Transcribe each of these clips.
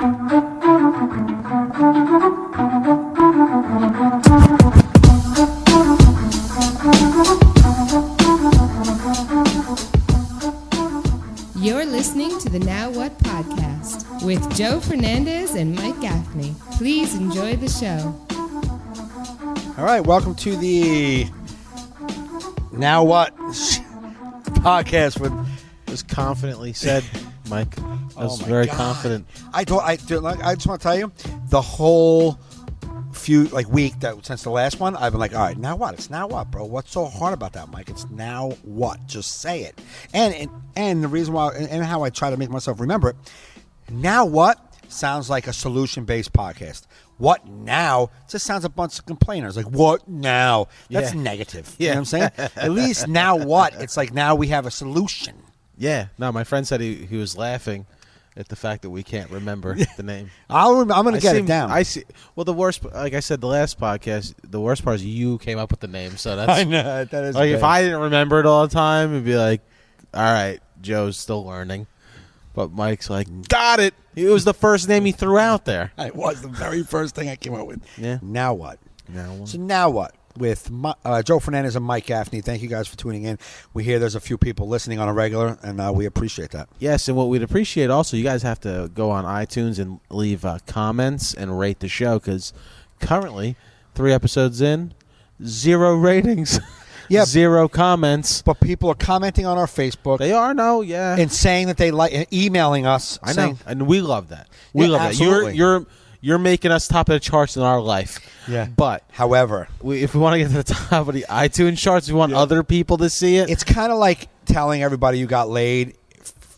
You're listening to the Now What podcast with Joe Fernandez and Mike Gaffney. Please enjoy the show. All right, welcome to the Now What podcast with. Was confidently said, Mike. I was very confident. I just want to tell you, the whole week that since the last one, I've been like, all right, now what? It's now what, bro? What's so hard about that, Mike? It's now what? Just say it. And the reason why and how I try to make myself remember it. Now what sounds like a solution-based podcast. What now just sounds a bunch of complainers. Like, what now? That's negative. You know what I'm saying? At least now what? It's like now we have a solution. Yeah. No, my friend said he was laughing at the fact that we can't remember the name. I'm going to get it down. I see. Well, the worst, like I said, the last podcast, the worst part is you came up with the name. So that's. I know that is. Like if I didn't remember it all the time, it'd be like, all right, Joe's still learning. But Mike's like, got it. It was the first name he threw out there. It was the very first thing I came up with. Yeah. Now what? Now what? So now what? With Joe Fernandez and Mike Gaffney. Thank you guys for tuning in. We hear there's a few people listening on a regular, and we appreciate that. Yes, and what we'd appreciate also, you guys have to go on iTunes and leave comments and rate the show, because currently, 3 episodes in, 0 ratings. Yeah, 0 comments. But people are commenting on our Facebook. They are, yeah. And saying that they like, and emailing us. I know, and we love that. We love absolutely. that. You're making us top of the charts in our life. Yeah. But, however, if we want to get to the top of the iTunes charts, we want other people to see it. It's kind of like telling everybody you got laid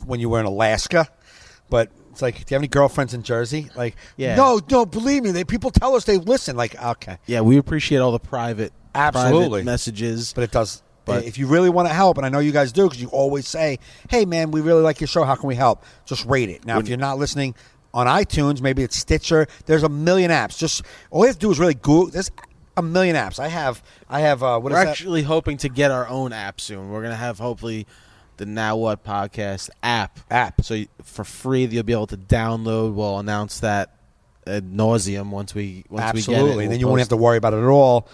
when you were in Alaska. But it's like, do you have any girlfriends in Jersey? Like, no, believe me. People tell us they listen. Like, okay. Yeah, we appreciate all the private messages. But it does. But if you really want to help, and I know you guys do because you always say, hey, man, we really like your show. How can we help? Just rate it. Now, if you're not listening on iTunes, maybe it's Stitcher. There's a million apps. Just all you have to do is really Google. There's a million apps. I have. We're actually hoping to get our own app soon. We're gonna have hopefully the Now What podcast app. So for free, you'll be able to download. We'll announce that ad nauseum once we get it. Absolutely. And then you won't have to worry about it at all,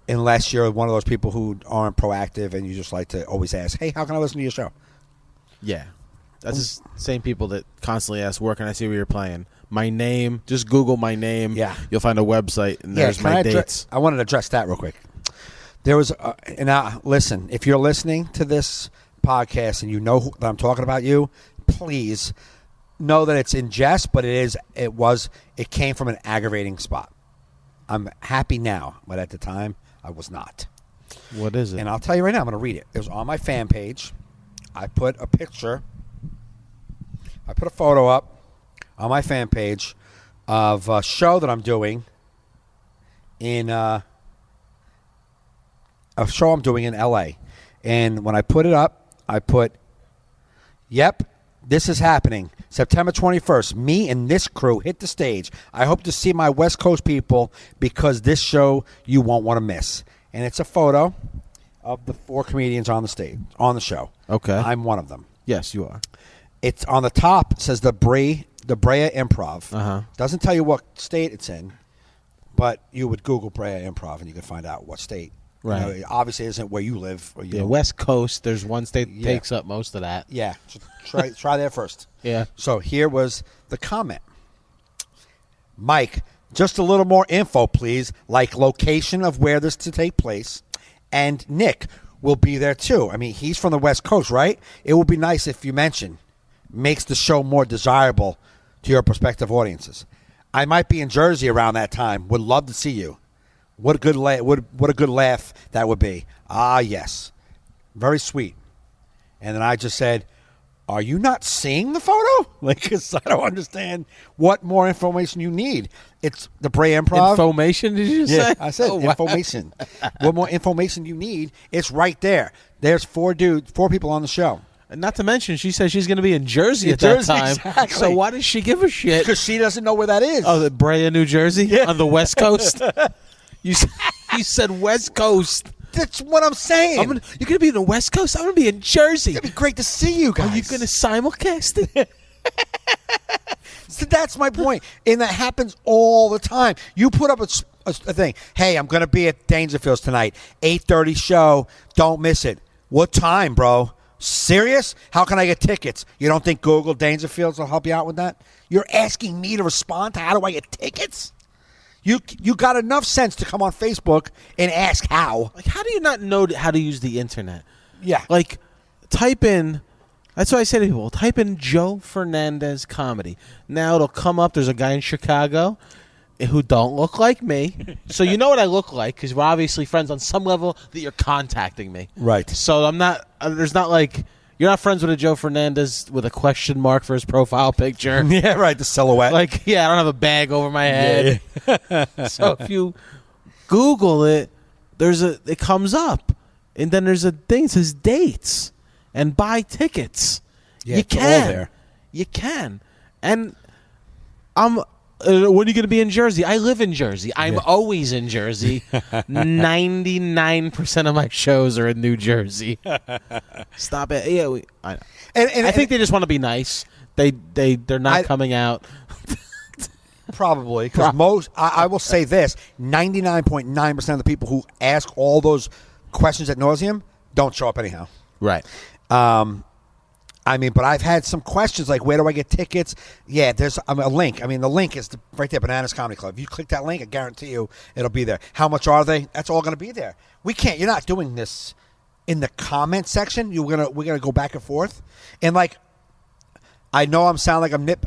unless you're one of those people who aren't proactive and you just like to always ask, hey, how can I listen to your show? Yeah. That's the same people that constantly ask, where can I see where you're playing? My name. Just Google my name. Yeah. You'll find a website, and there's my dates. I wanted to address that real quick. There was, listen, if you're listening to this podcast and you know that I'm talking about you, please know that it's in jest, but it came from an aggravating spot. I'm happy now, but at the time, I was not. What is it? And I'll tell you right now, I'm going to read it. It was on my fan page. I put a photo up on my fan page of a show that I'm doing in LA. And when I put it up, I put, yep, this is happening. September 21st, me and this crew hit the stage. I hope to see my West Coast people because this show you won't want to miss. And it's a photo of the 4 comedians on the show. Okay. I'm one of them. Yes, you are. It's on the top. It says the Brea Improv. Uh-huh. Doesn't tell you what state it's in, but you would Google Brea Improv and you can find out what state. Right. You know, it obviously isn't where you live. Or West Coast. There's one state that takes up most of that. Yeah. So try there first. Yeah. So here was the comment. Mike, just a little more info, please, like location of where this to take place. And Nick will be there too. I mean, he's from the West Coast, right? It would be nice if you mention. Makes the show more desirable to your prospective audiences. I might be in Jersey around that time. Would love to see you. What a good laugh that would be. Ah, yes. Very sweet. And then I just said, are you not seeing the photo? Because I don't understand what more information you need. It's the Brea Improv. Information, did you say? I said information. What more information you need, it's right there. There's 4 people on the show. And not to mention, she says she's going to be in Jersey at that time. Exactly. So why does she give a shit? Because she doesn't know where that is. Oh, the Brea, New Jersey? On the West Coast? You said West Coast. That's what I'm saying. You're going to be in the West Coast? I'm going to be in Jersey. It'd be great to see you guys. Are you going to simulcast it? So that's my point. And that happens all the time. You put up a thing. Hey, I'm going to be at Dangerfield's tonight. 8:30 show. Don't miss it. What time, bro? Serious? How can I get tickets? You don't think Google Dangerfield's will help you out with that? You're asking me to respond to how do I get tickets? You got enough sense to come on Facebook and ask how. Like, how do you not know how to use the internet? Yeah. Like, type in. That's what I say to people. Type in Joe Fernandez comedy. Now it'll come up. There's a guy in Chicago who don't look like me. So you know what I look like because we're obviously friends on some level that you're contacting me. Right. So I'm not. There's not like you're not friends with a Joe Fernandez with a question mark for his profile picture. Yeah, right. The silhouette. Like, yeah, I don't have a bag over my head. Yeah. So if you Google it, it comes up, and then there's a thing that says dates and buy tickets. Yeah, you it's all can. there. You can. And when are you going to be in Jersey? I live in Jersey. I'm always in Jersey. 99% of my shows are in New Jersey. Stop it. Yeah, I know. And I think they just want to be nice. They're not coming out. Probably, because I will say this: 99.9% of the people who ask all those questions ad nauseum don't show up anyhow. Right. I mean, but I've had some questions like, where do I get tickets? Yeah, there's a link. I mean, the link is right there, Bananas Comedy Club. If you click that link, I guarantee you it'll be there. How much are they? That's all going to be there. You're not doing this in the comment section. We're gonna go back and forth. And like, I know I'm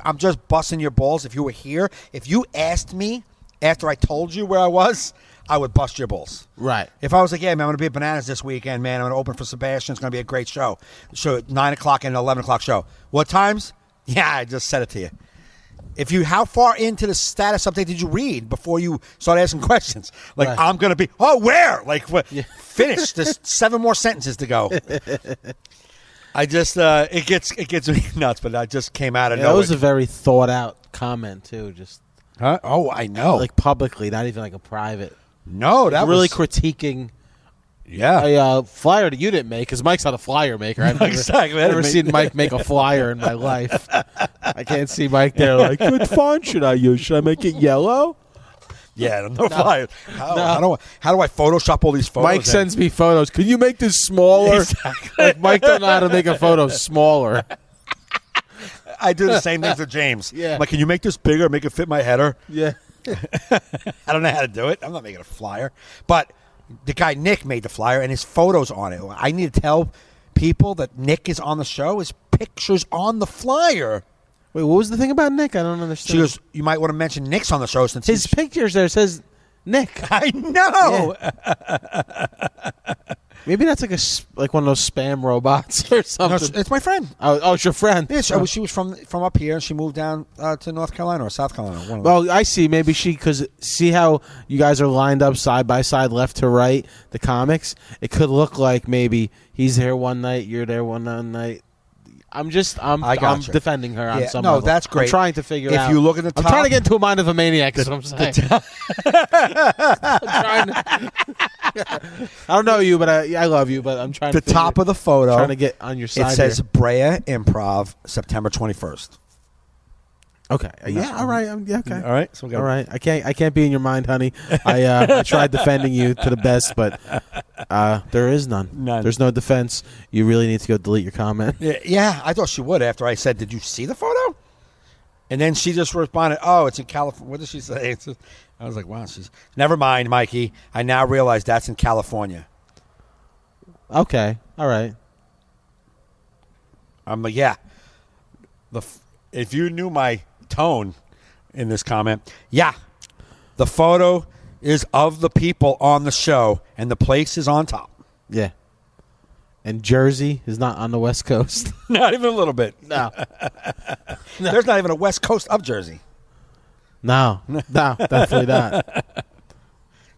I'm just busting your balls. If you were here, if you asked me after I told you where I was, I would bust your balls. Right. If I was like, yeah, man, I'm going to be at Bananas this weekend, man. I'm going to open for Sebastian. It's going to be a great show. So 9 o'clock and 11 o'clock show. What times? Yeah, I just said it to you. How far into the status update did you read before you started asking questions? Like, right. I'm going to be, where? Like, what? Yeah. Finish. There's 7 more sentences to go. I just, it gets me nuts, but I just came out of nowhere. That was a very thought out comment, too. Just. Huh? Oh, I know. Like publicly, not even like a private. No, that really was critiquing. Yeah, a flyer that you didn't make because Mike's not a flyer maker. I've never seen Mike make a flyer in my life. I can't see Mike there like, what font should I use? Should I make it yellow? Yeah, no flyer. How do I Photoshop all these photos? Mike sends me photos. Can you make this smaller? Exactly. Like Mike don't know how to make a photo smaller. I do the same thing to James. Yeah. I'm like, can you make this bigger, make it fit my header? Yeah. I don't know how to do it. I'm not making a flyer. But the guy Nick made the flyer and his photos on it. I need to tell people that Nick is on the show. His picture's on the flyer. Wait, what was the thing about Nick? I don't understand. She goes, you might want to mention Nick's on the show since his pictures there says Nick. I know. Yeah. Maybe that's like one of those spam robots or something. No, it's my friend. Oh, it's your friend. Yeah, she was from up here, and she moved down to North Carolina or South Carolina. Well, I see. Maybe because see how you guys are lined up side by side, left to right, the comics? It could look like maybe he's there one night, you're there one night. I'm defending her on some level. No, that's great. I'm trying to figure out. If you look at the top. I'm trying to get into a mind of a maniac, is what I'm saying. I don't know you, but I love you, but I'm trying to top of the photo. Trying to get on your side. It says Brea Improv, September 21st. Okay. Yeah. All right. Yeah. Okay. All right. So all right. I can't be in your mind, honey. I tried defending you to the best, but there is none. There's no defense. You really need to go delete your comment. Yeah. I thought she would after I said, "Did you see the photo?" And then she just responded, "Oh, it's in California." What did she say? I was like, "Wow." She's never mind, Mikey. I now realize that's in California. Okay. All right. I'm like, yeah. If you knew my tone in this comment, yeah, the photo is of the people on the show, and the place is on top. Yeah. And Jersey is not on the West Coast. Not even a little bit. No. There's not even a West Coast of Jersey. No, definitely not.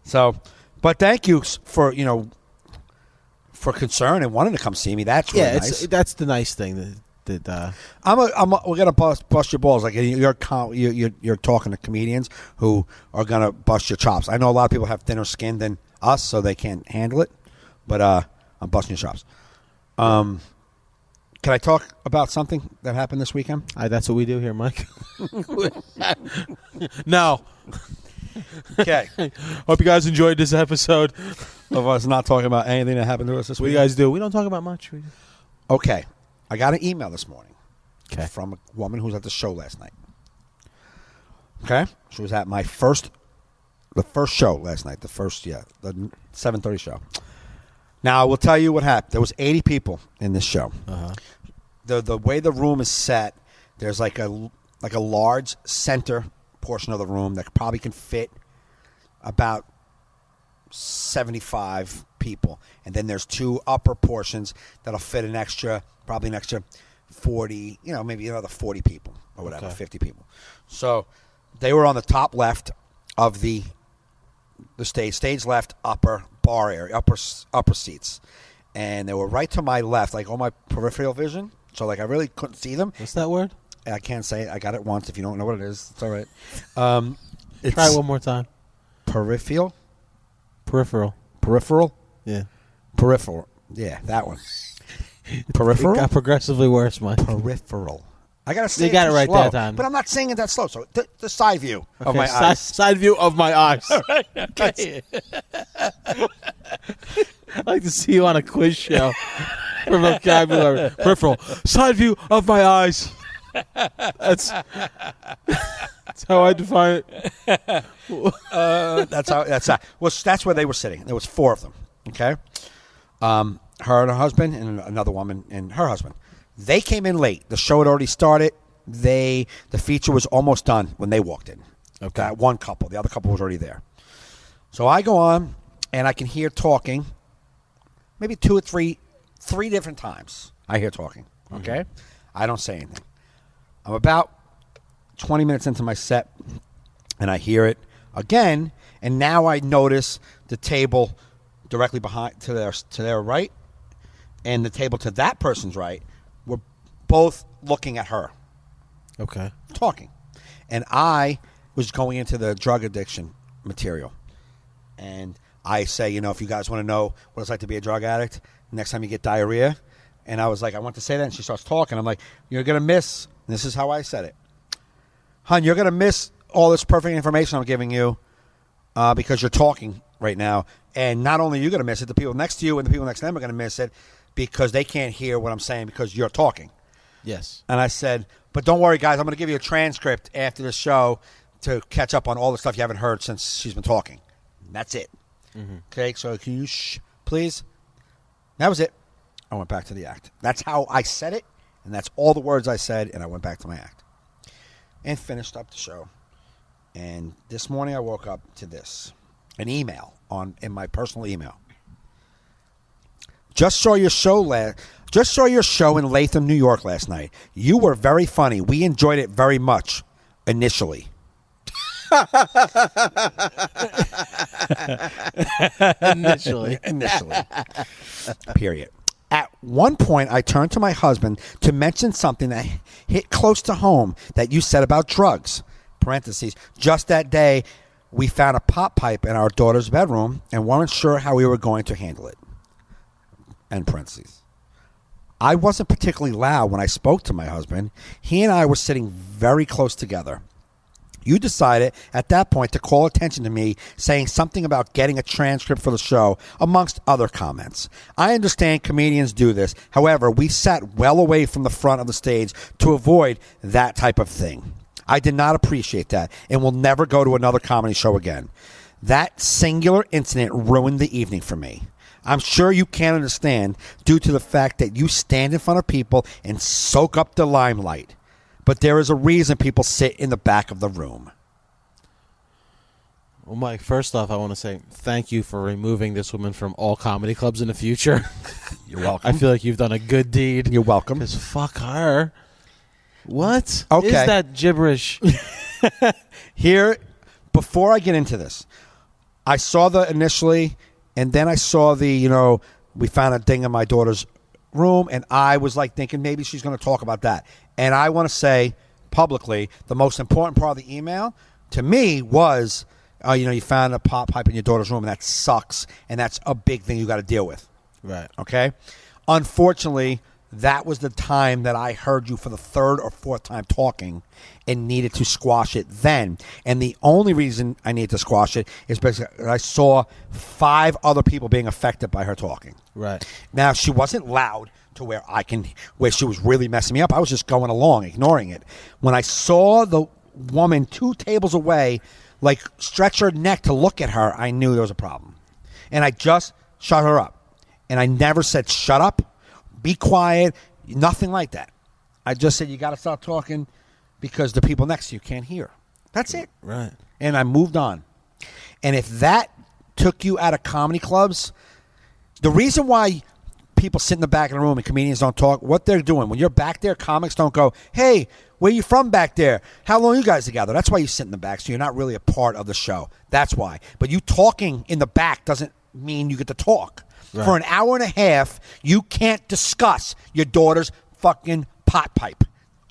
So, but thank you for concern and wanting to come see me. That's really nice. That's the nice thing. We're gonna bust your balls. Like you're talking to comedians who are gonna bust your chops. I know a lot of people have thinner skin than us, so they can't handle it. But I'm busting your chops. Can I talk about something that happened this weekend? That's what we do here, Mike. No. Okay. Hope you guys enjoyed this episode of us not talking about anything that happened to us this What do weekend. you guys do? We don't talk about much. Okay. I got an email this morning from a woman who was at the show last night. Okay? She was at the first show last night. The 7:30 show. Now, I will tell you what happened. There was 80 people in this show. Uh-huh. The way the room is set, there's like a large center portion of the room that probably can fit about 75 people. And then there's two upper portions that'll fit probably an extra 40, maybe another 40 people or whatever, Okay. 50 people. So they were on the top left of the stage left upper bar area, upper seats. And they were right to my left, like on my peripheral vision. So like I really couldn't see them. What's that word? I can't say it. I got it once. If you don't know what it is, it's all right. It's Try it one more time. Peripheral? Peripheral? Yeah. Peripheral. Yeah, that one. Peripheral? It got progressively worse, Mike. Peripheral. I got to say You got it right slow, that time. But I'm not saying it that slow. So the side view of my side, eyes. Side view of my eyes. Okay. I'd like to see you on a quiz show for vocabulary. Peripheral. Side view of my eyes. That's how I define it. That's where they were sitting. There was four of them. Okay, her and her husband and another woman and her husband. They came in late. The show had already started. The feature was almost done when they walked in. Okay. That one couple. The other couple was already there. So I go on and I can hear talking. Maybe two or three different times. I hear talking. Okay, I don't say anything. I'm about 20 minutes into my set, and I hear it again. And now I notice the table directly behind to their right, and the table to that person's right were both looking at her, Okay. talking. And I was going into the drug addiction material, and I say, if you guys want to know what it's like to be a drug addict, next time you get diarrhea. And I was like, I want to say that, and she starts talking. I'm like, you're going to miss. This is how I said it. Hun, you're going to miss all this perfect information I'm giving you because you're talking right now. And not only are you going to miss it, the people next to you and the people next to them are going to miss it because they can't hear what I'm saying because you're talking. Yes. And I said, but don't worry, guys. I'm going to give you a transcript after the show to catch up on all the stuff you haven't heard since she's been talking. And that's it. Mm-hmm. Okay, so can you please? That was it. I went back to the act. That's how I said it, and that's all the words I said, and I went back to my act. And finished up the show. And this morning I woke up to this. An email in my personal email. Just saw your show in Latham, New York last night. You were very funny. We enjoyed it very much initially. Initially. Period. At one point, I turned to my husband to mention something that hit close to home that you said about drugs. Parentheses. Just that day, we found a pop pipe in our daughter's bedroom and weren't sure how we were going to handle it. End parentheses. I wasn't particularly loud when I spoke to my husband. He and I were sitting very close together. You decided at that point to call attention to me saying something about getting a transcript for the show, amongst other comments. I understand comedians do this. However, we sat well away from the front of the stage to avoid that type of thing. I did not appreciate that and will never go to another comedy show again. That singular incident ruined the evening for me. I'm sure you can't understand due to the fact that you stand in front of people and soak up the limelight. But there is a reason people sit in the back of the room. Well, Mike, first off, I want to say thank you for removing this woman from all comedy clubs in the future. You're welcome. I feel like you've done a good deed. You're welcome. Because fuck her. What Okay. is that gibberish? Here, before I get into this, I saw the initially, and then I saw the, we found a thing in my daughter's room, and I was like thinking maybe she's going to talk about that. And I want to say publicly, the most important part of the email to me was, you found a pop pipe in your daughter's room, and that sucks, and that's a big thing you got to deal with. Right. Okay? Unfortunately, that was the time that I heard you for the third or fourth time talking and needed to squash it then. And the only reason I needed to squash it is because I saw 5 other people being affected by her talking. Right. Now, she wasn't loud to where she was really messing me up. I was just going along, ignoring it. When I saw the woman 2 tables away, like, stretch her neck to look at her, I knew there was a problem. And I just shut her up. And I never said, shut up, be quiet, nothing like that. I just said, you got to stop talking because the people next to you can't hear. That's it. Right. And I moved on. And if that took you out of comedy clubs, the reason why people sit in the back of the room and comedians don't talk, what they're doing, when you're back there, comics don't go, hey, where you from back there? How long are you guys together? That's why you sit in the back, so you're not really a part of the show. That's why. But you talking in the back doesn't mean you get to talk. Right. For an hour and a half, you can't discuss your daughter's fucking pot pipe.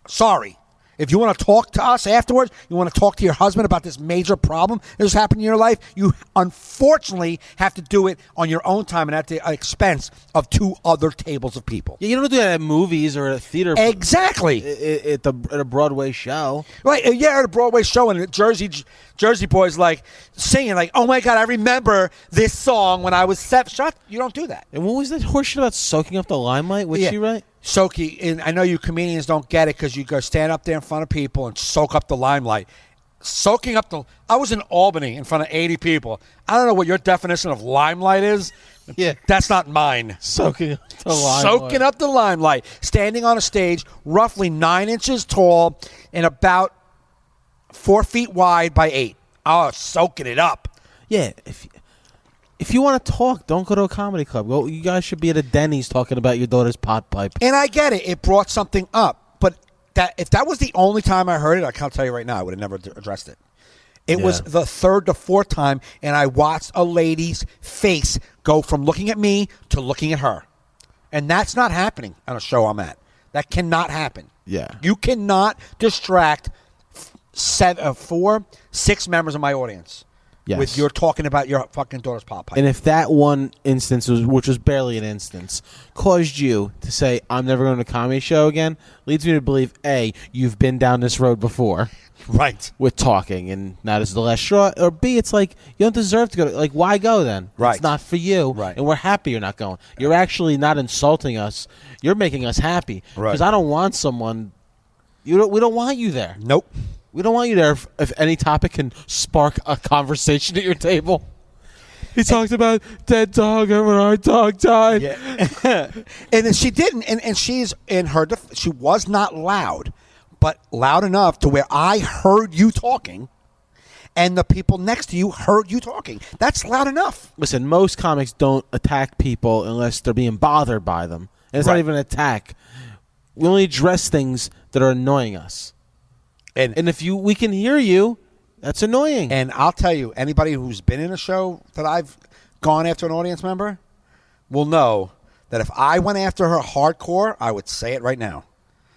Sorry. If you want to talk to us afterwards, you want to talk to your husband about this major problem that has happened in your life, you unfortunately have to do it on your own time and at the expense of 2 other tables of people. Yeah, you don't do that at movies or at a theater. Exactly. At a Broadway show. Right, yeah, at a Broadway show, and Jersey boys like singing like, oh my God, I remember this song when I was 7. Shut, you don't do that. And what was that horseshit about soaking up the limelight? Was she right? Soaking, and I know you comedians don't get it because you go stand up there in front of people and soak up the limelight. Soaking up I was in Albany in front of 80 people. I don't know what your definition of limelight is. Yeah. That's not mine. Soaking up the limelight. Soaking up the limelight. Standing on a stage roughly 9 inches tall and about 4 feet wide by 8. Oh, soaking it up. Yeah, if you want to talk, don't go to a comedy club. You guys should be at a Denny's talking about your daughter's pot pipe. And I get it. It brought something up. But if that was the only time I heard it, I can't tell you right now, I would have never addressed it. It was the 3rd to 4th time, and I watched a lady's face go from looking at me to looking at her. And that's not happening on a show I'm at. That cannot happen. Yeah. You cannot distract 4, 6 members of my audience. Yes. With your talking about your fucking daughter's pot pipe. And if that one instance, which was barely an instance, caused you to say, I'm never going to a comedy show again, leads me to believe, A, you've been down this road before. Right. With talking, and now this is the last straw. Or B, it's like, you don't deserve to go. Like, why go then? Right. It's not for you. Right. And we're happy you're not going. You're actually not insulting us. You're making us happy. Right. Because I don't want someone, we don't want you there. Nope. We don't want you there if any topic can spark a conversation at your table. He talked about dead dog and when our dog died. Yeah. And then she didn't. And she's in her. She was not loud, but loud enough to where I heard you talking, and the people next to you heard you talking. That's loud enough. Listen, most comics don't attack people unless they're being bothered by them, and it's not even an attack. We only address things that are annoying us. And if we can hear you, that's annoying. And I'll tell you, anybody who's been in a show that I've gone after an audience member will know that if I went after her hardcore, I would say it right now.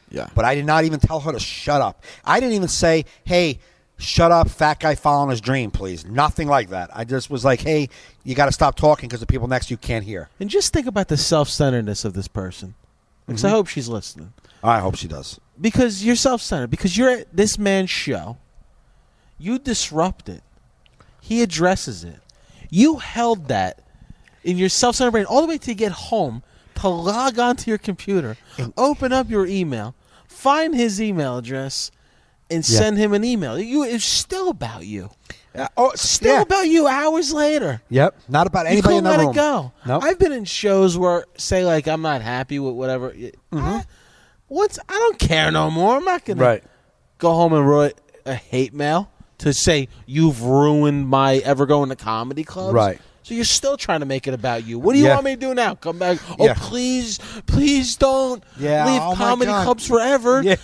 Yeah. But I did not even tell her to shut up. I didn't even say, hey, shut up, fat guy following his dream, please. Nothing like that. I just was like, hey, you got to stop talking because the people next to you can't hear. And just think about the self-centeredness of this person. Because I hope she's listening. I hope she does. Because you're self-centered. Because you're at this man's show. You disrupt it. He addresses it. You held that in your self-centered brain all the way to get home to log onto your computer, open up your email, find his email address, and send him an email. It's still about you. Still about you hours later. Yep. Not about anybody in the room. You couldn't let it go. Nope. I've been in shows where, say, like, I'm not happy with whatever. I don't care no more. I'm not going to go home and write a hate mail to say you've ruined my ever going to comedy clubs. Right. So you're still trying to make it about you. What do you want me to do now? Come back? Oh, please don't leave comedy clubs forever. Yeah.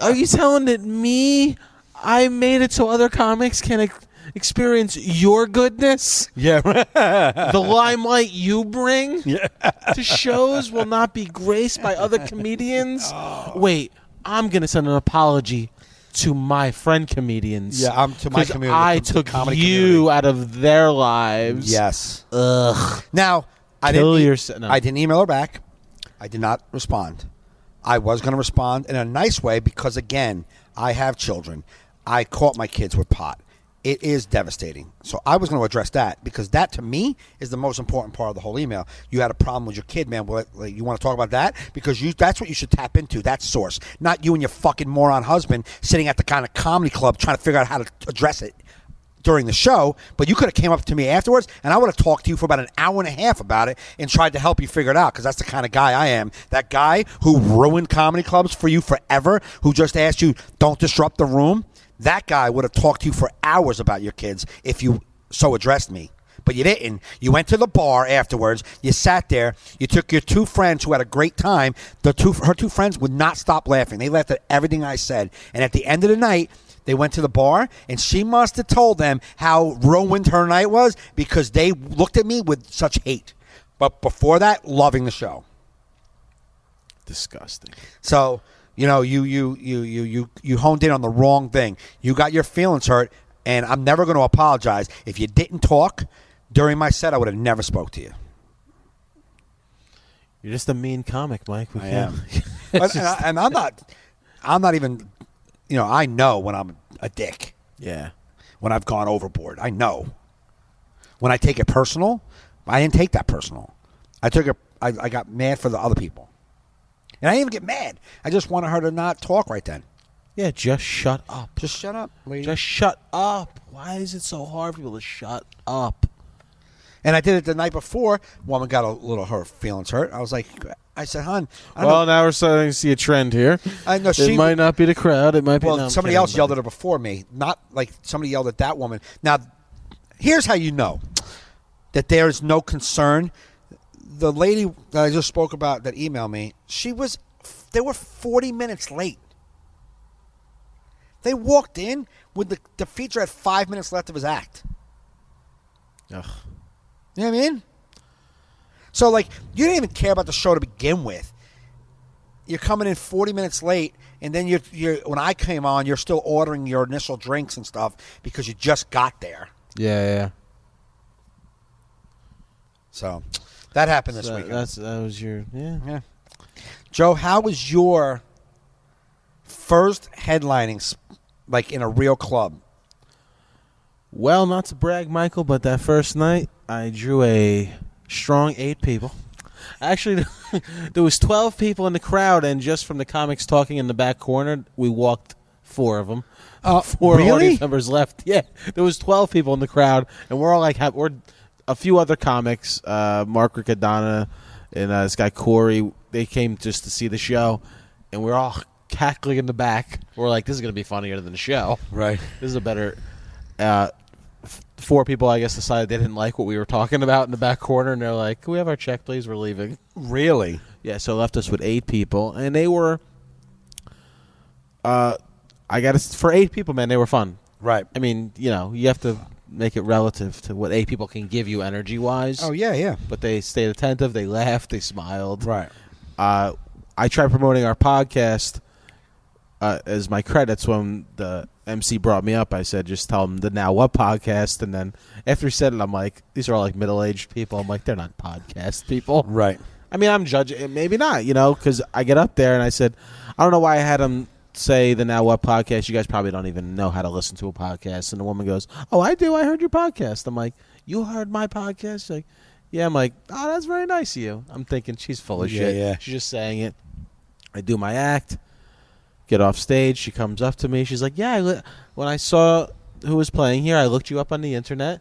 Are you telling that I made it so other comics can experience your goodness? Yeah. The limelight you bring to shows will not be graced by other comedians? Oh. Wait, I'm going to send an apology to my friend comedians. Yeah, I'm to my community. I took you out of their lives. Yes. Ugh. Now, I didn't email her back. I did not respond. I was going to respond in a nice way because, again, I have children. I caught my kids with pot. It is devastating. So I was going to address that because that, to me, is the most important part of the whole email. You had a problem with your kid, man. Well, you want to talk about that? Because that's what you should tap into, that source. Not you and your fucking moron husband sitting at the kind of comedy club trying to figure out how to address it during the show. But you could have came up to me afterwards, and I would have talked to you for about an hour and a half about it and tried to help you figure it out because that's the kind of guy I am. That guy who ruined comedy clubs for you forever, who just asked you, don't disrupt the room. That guy would have talked to you for hours about your kids if you so addressed me. But you didn't. You went to the bar afterwards. You sat there. You took your two friends who had a great time. Her two friends would not stop laughing. They laughed at everything I said. And at the end of the night, they went to the bar, and she must have told them how ruined her night was because they looked at me with such hate. But before that, loving the show. Disgusting. So... You honed in on the wrong thing. You got your feelings hurt, and I'm never going to apologize. If you didn't talk during my set, I would have never spoke to you. You're just a mean comic, Mike. I am. And I'm not even, I know when I'm a dick. Yeah. When I've gone overboard. I know. When I take it personal, I didn't take that personal. I got mad for the other people. And I didn't even get mad. I just wanted her to not talk right then. Yeah, just shut up. Just shut up, lady. Just shut up. Why is it so hard for people to shut up? And I did it the night before. Woman got a little her feelings hurt. I said, hon. Now we're starting to see a trend here. I know it might not be the crowd. It might be. Well, somebody else yelled at her before me. Not like somebody yelled at that woman. Now, here's how you know that there is no concern. The lady that I just spoke about that emailed me, they were 40 minutes late. They walked in with the feature had 5 minutes left of his act. Ugh. You know what I mean? So, you didn't even care about the show to begin with. You're coming in 40 minutes late, and then you're when I came on, you're still ordering your initial drinks and stuff because you just got there. Yeah. So... That happened this weekend. That was your... Yeah. Joe, how was your first headlining, in a real club? Well, not to brag, Michael, but that first night, I drew a strong 8 people. Actually, there was 12 people in the crowd, and just from the comics talking in the back corner, we walked 4 of them. 4 really? audience members left. Yeah, there was 12 people in the crowd, and we're all we're... A few other comics, Mark Riccadonna and this guy Corey, they came just to see the show, and we're all cackling in the back. We're like, this is going to be funnier than the show. Right. This is a better... 4 people, I guess, decided they didn't like what we were talking about in the back corner, and they're like, can we have our check, please? We're leaving. Really? Yeah, so it left us with 8 people, and they were... for 8 people, man, they were fun. Right. I mean, you have to... make it relative to what 8 people can give you energy-wise. Oh, yeah. But they stayed attentive. They laughed. They smiled. Right. I tried promoting our podcast as my credits when the MC brought me up. I said, just tell them the Now What podcast. And then after he said it, I'm like, these are all middle-aged people. I'm like, they're not podcast people. Right. I mean, I'm judging. Maybe not, because I get up there and I said, I don't know why I had them say the Now What podcast. You guys probably don't even know how to listen to a podcast. And the woman goes, oh, I do. I heard your podcast. I'm like, you heard my podcast? She's like, yeah. I'm like, oh, that's very nice of you. I'm thinking she's full of shit. Yeah. She's just saying it. I do my act, get off stage. She comes up to me. She's like, yeah, when I saw who was playing here, I looked you up on the internet.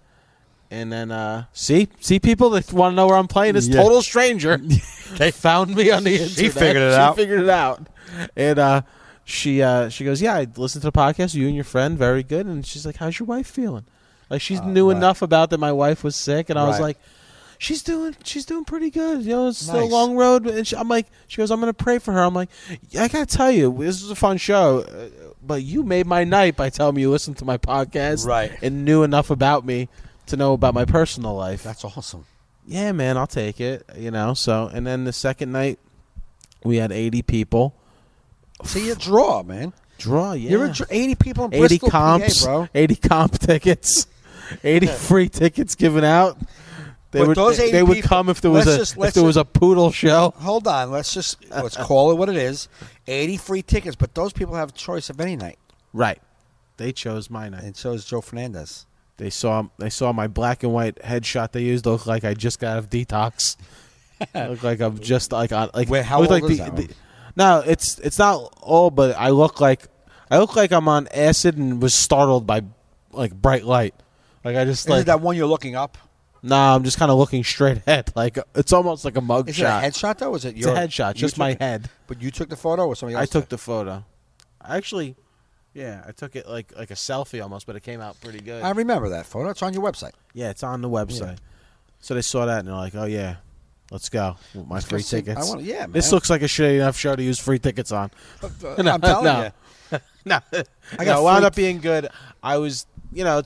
And then, see people that want to know where I'm playing. This total stranger. They found me on the internet. She figured it out. And, She goes, yeah, I listened to the podcast, you and your friend, very good. And she's like, how's your wife feeling? Like, she knew enough about that my wife was sick, and I was like, she's doing pretty good. It's still a long road. And she goes, I'm going to pray for her. I'm like, I got to tell you, this was a fun show, but you made my night by telling me you listened to my podcast and knew enough about me to know about my personal life. That's awesome. Yeah, man, I'll take it, So, and then the second night, we had 80 people. See, a draw, man. Draw, yeah. You're 80 people in 80 Bristol, comps, PA, bro. 80 comp tickets, 80 free tickets given out. They But would those 80 they would people- come if there was a poodle show. Hold on. Let's call it what it is. 80 free tickets, but those people have a choice of any night. Right. They chose my night. And so is Joe Fernandez. They saw my black and white headshot they used. Looked like I just got out of detox. Look like I'm just like on like. Wait, how look old like is that one? No, it's not old, but I look like I'm on acid and was startled by like bright light. Like I just Is like it that one you're looking up? Nah, I'm just kind of looking straight ahead. Like it's almost like a mug Is shot. it a headshot though? Is it It's a headshot, just my head. But you took the photo, or somebody else? I took the photo. Actually, yeah, I took it like a selfie almost, but it came out pretty good. I remember that photo. It's on your website. Yeah, it's on the website. Yeah. So they saw that and they're like, "Oh yeah, let's go with my free tickets." Man. This looks like a shitty enough show to use free tickets on. I'm telling you. No, I got wound free- up being good. I was,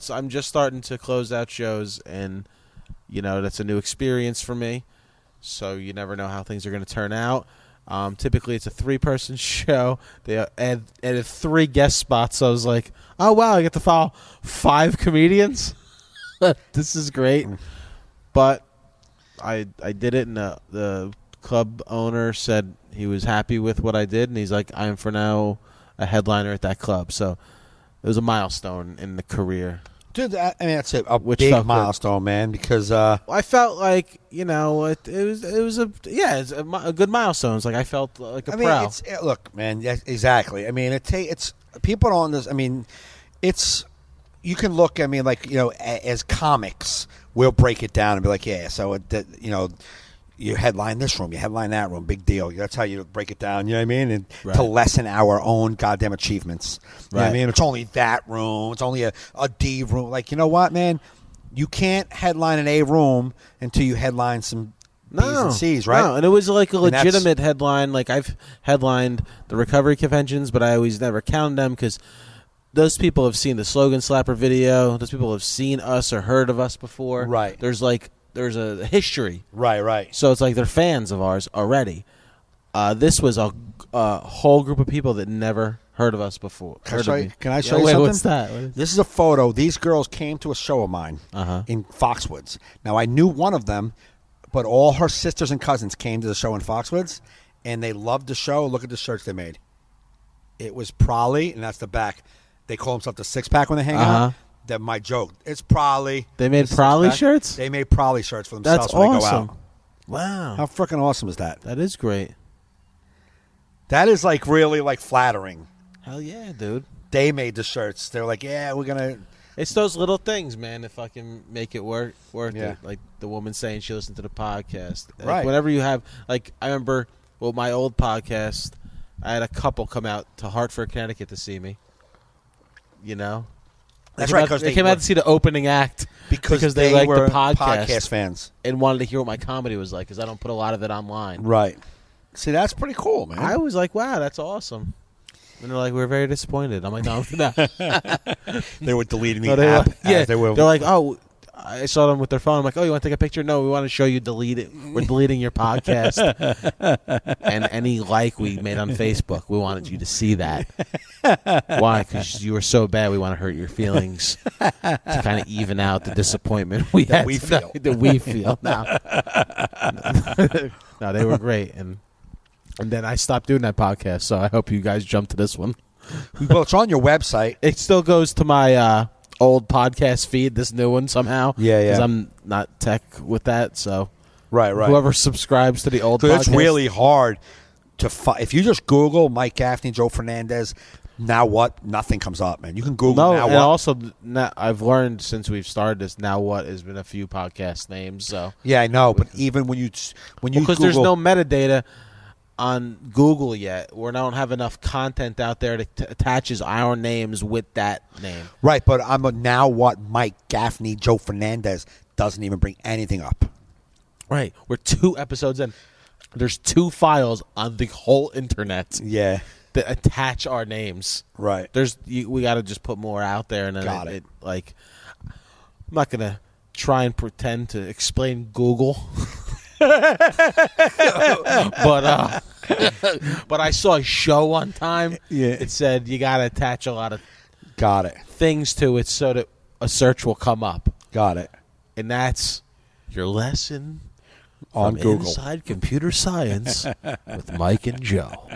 I'm just starting to close out shows, and that's a new experience for me. So you never know how things are going to turn out. Typically, it's a 3-person show. They added 3 guest spots. So I was like, oh wow, I get to follow 5 comedians. This is great. But I did it, and the club owner said he was happy with what I did, and he's like, I am for now a headliner at that club. So it was a milestone in the career. Dude, that's a Which big felt good. milestone, man, because I felt like, it was a good milestone. It's like I felt like a pro. Look, man, yes, exactly. I mean, it's people on this. I mean, it's you can look. I mean, like as comics, we'll break it down and be like, yeah, so you headline this room, you headline that room, big deal. That's how you break it down. You know what I mean? And Right. to lessen our own goddamn achievements. You know what I Right. mean? It's only that room. It's only a D room. Like, you know what, man? You can't headline an A room until you headline some B's and C's, right? No, and it was like a And that's- legitimate headline. Like I've headlined the recovery conventions, but I always never counted them because those people have seen the Slogan Slapper video. Those people have seen us or heard of us before. Right. There's a history. Right. So it's like they're fans of ours already. This was a whole group of people that never heard of us before. Can I Heard show of you, me. can I show Yeah, you wait, something? What's that? What is- This is a photo. These girls came to a show of mine Uh-huh. in Foxwoods. Now, I knew one of them, but all her sisters and cousins came to the show in Foxwoods, and they loved the show. Look at the shirts they made. It was Prolly, and that's the back. They call themselves the six-pack when they hang Uh-huh. out. That my joke. It's Prolly. They made the Prolly six-pack. shirts? They made Prolly shirts for themselves That's when they awesome. go out. Wow. How freaking awesome is that? That is great. That is like really like flattering. Hell yeah, dude. They made the shirts. They're like, yeah, we're gonna. It's those little things, man. If I can make it worth Yeah. it. Like the woman saying she listened to the podcast. Like, Right. whenever you have, like, I remember, my old podcast, I had a couple come out to Hartford, Connecticut to see me. That's came right, out- 'cause they they came were- out to see the opening act Because they liked were the podcast fans. and wanted to hear what my comedy was like because I don't put a lot of it online. Right. See, that's pretty cool, man. I was like, wow, that's awesome. And they're like, we're very disappointed. I'm like, no. They were deleting the No, they app. were, yeah, as they were. they're like, oh, I saw them with their phone. I'm like, oh, you want to take a picture? No, we want to show you delete it. We're deleting your podcast. And any like we made on Facebook, we wanted you to see that. Why? Because you were so bad, we want to hurt your feelings to kind of even out the disappointment we That had we tonight- feel. that we feel now. No, they were great. And then I stopped doing that podcast, so I hope you guys jump to this one. Well, it's on your website. It still goes to my old podcast feed, this new one somehow. Yeah. Because I'm not tech with that, so Right. whoever subscribes to the old podcast. Because it's really hard to find. If you just Google Mike Gaffney, Joe Fernandez, now what? Nothing comes up, man. You can Google No, now and what. also I've learned since we've started this, now what has been a few podcast names. So Yeah, I know. But even when you because Google, there's no metadata on Google yet, we don't have enough content out there that attaches our names with that name. right, but I'm a now what Mike Gaffney, Joe Fernandez doesn't even bring anything up. Right, we're 2 episodes in. There's 2 files on the whole internet Yeah, that attach our names. right. We got to just put more out there, and then Got it. like, I'm not gonna try and pretend to explain Google, but I saw a show one time. Yeah. It said you got to attach a lot of Got it. things to it so that a search will come up, Got it. and that's Your lesson on from Google. Inside Computer Science with Mike and Joe.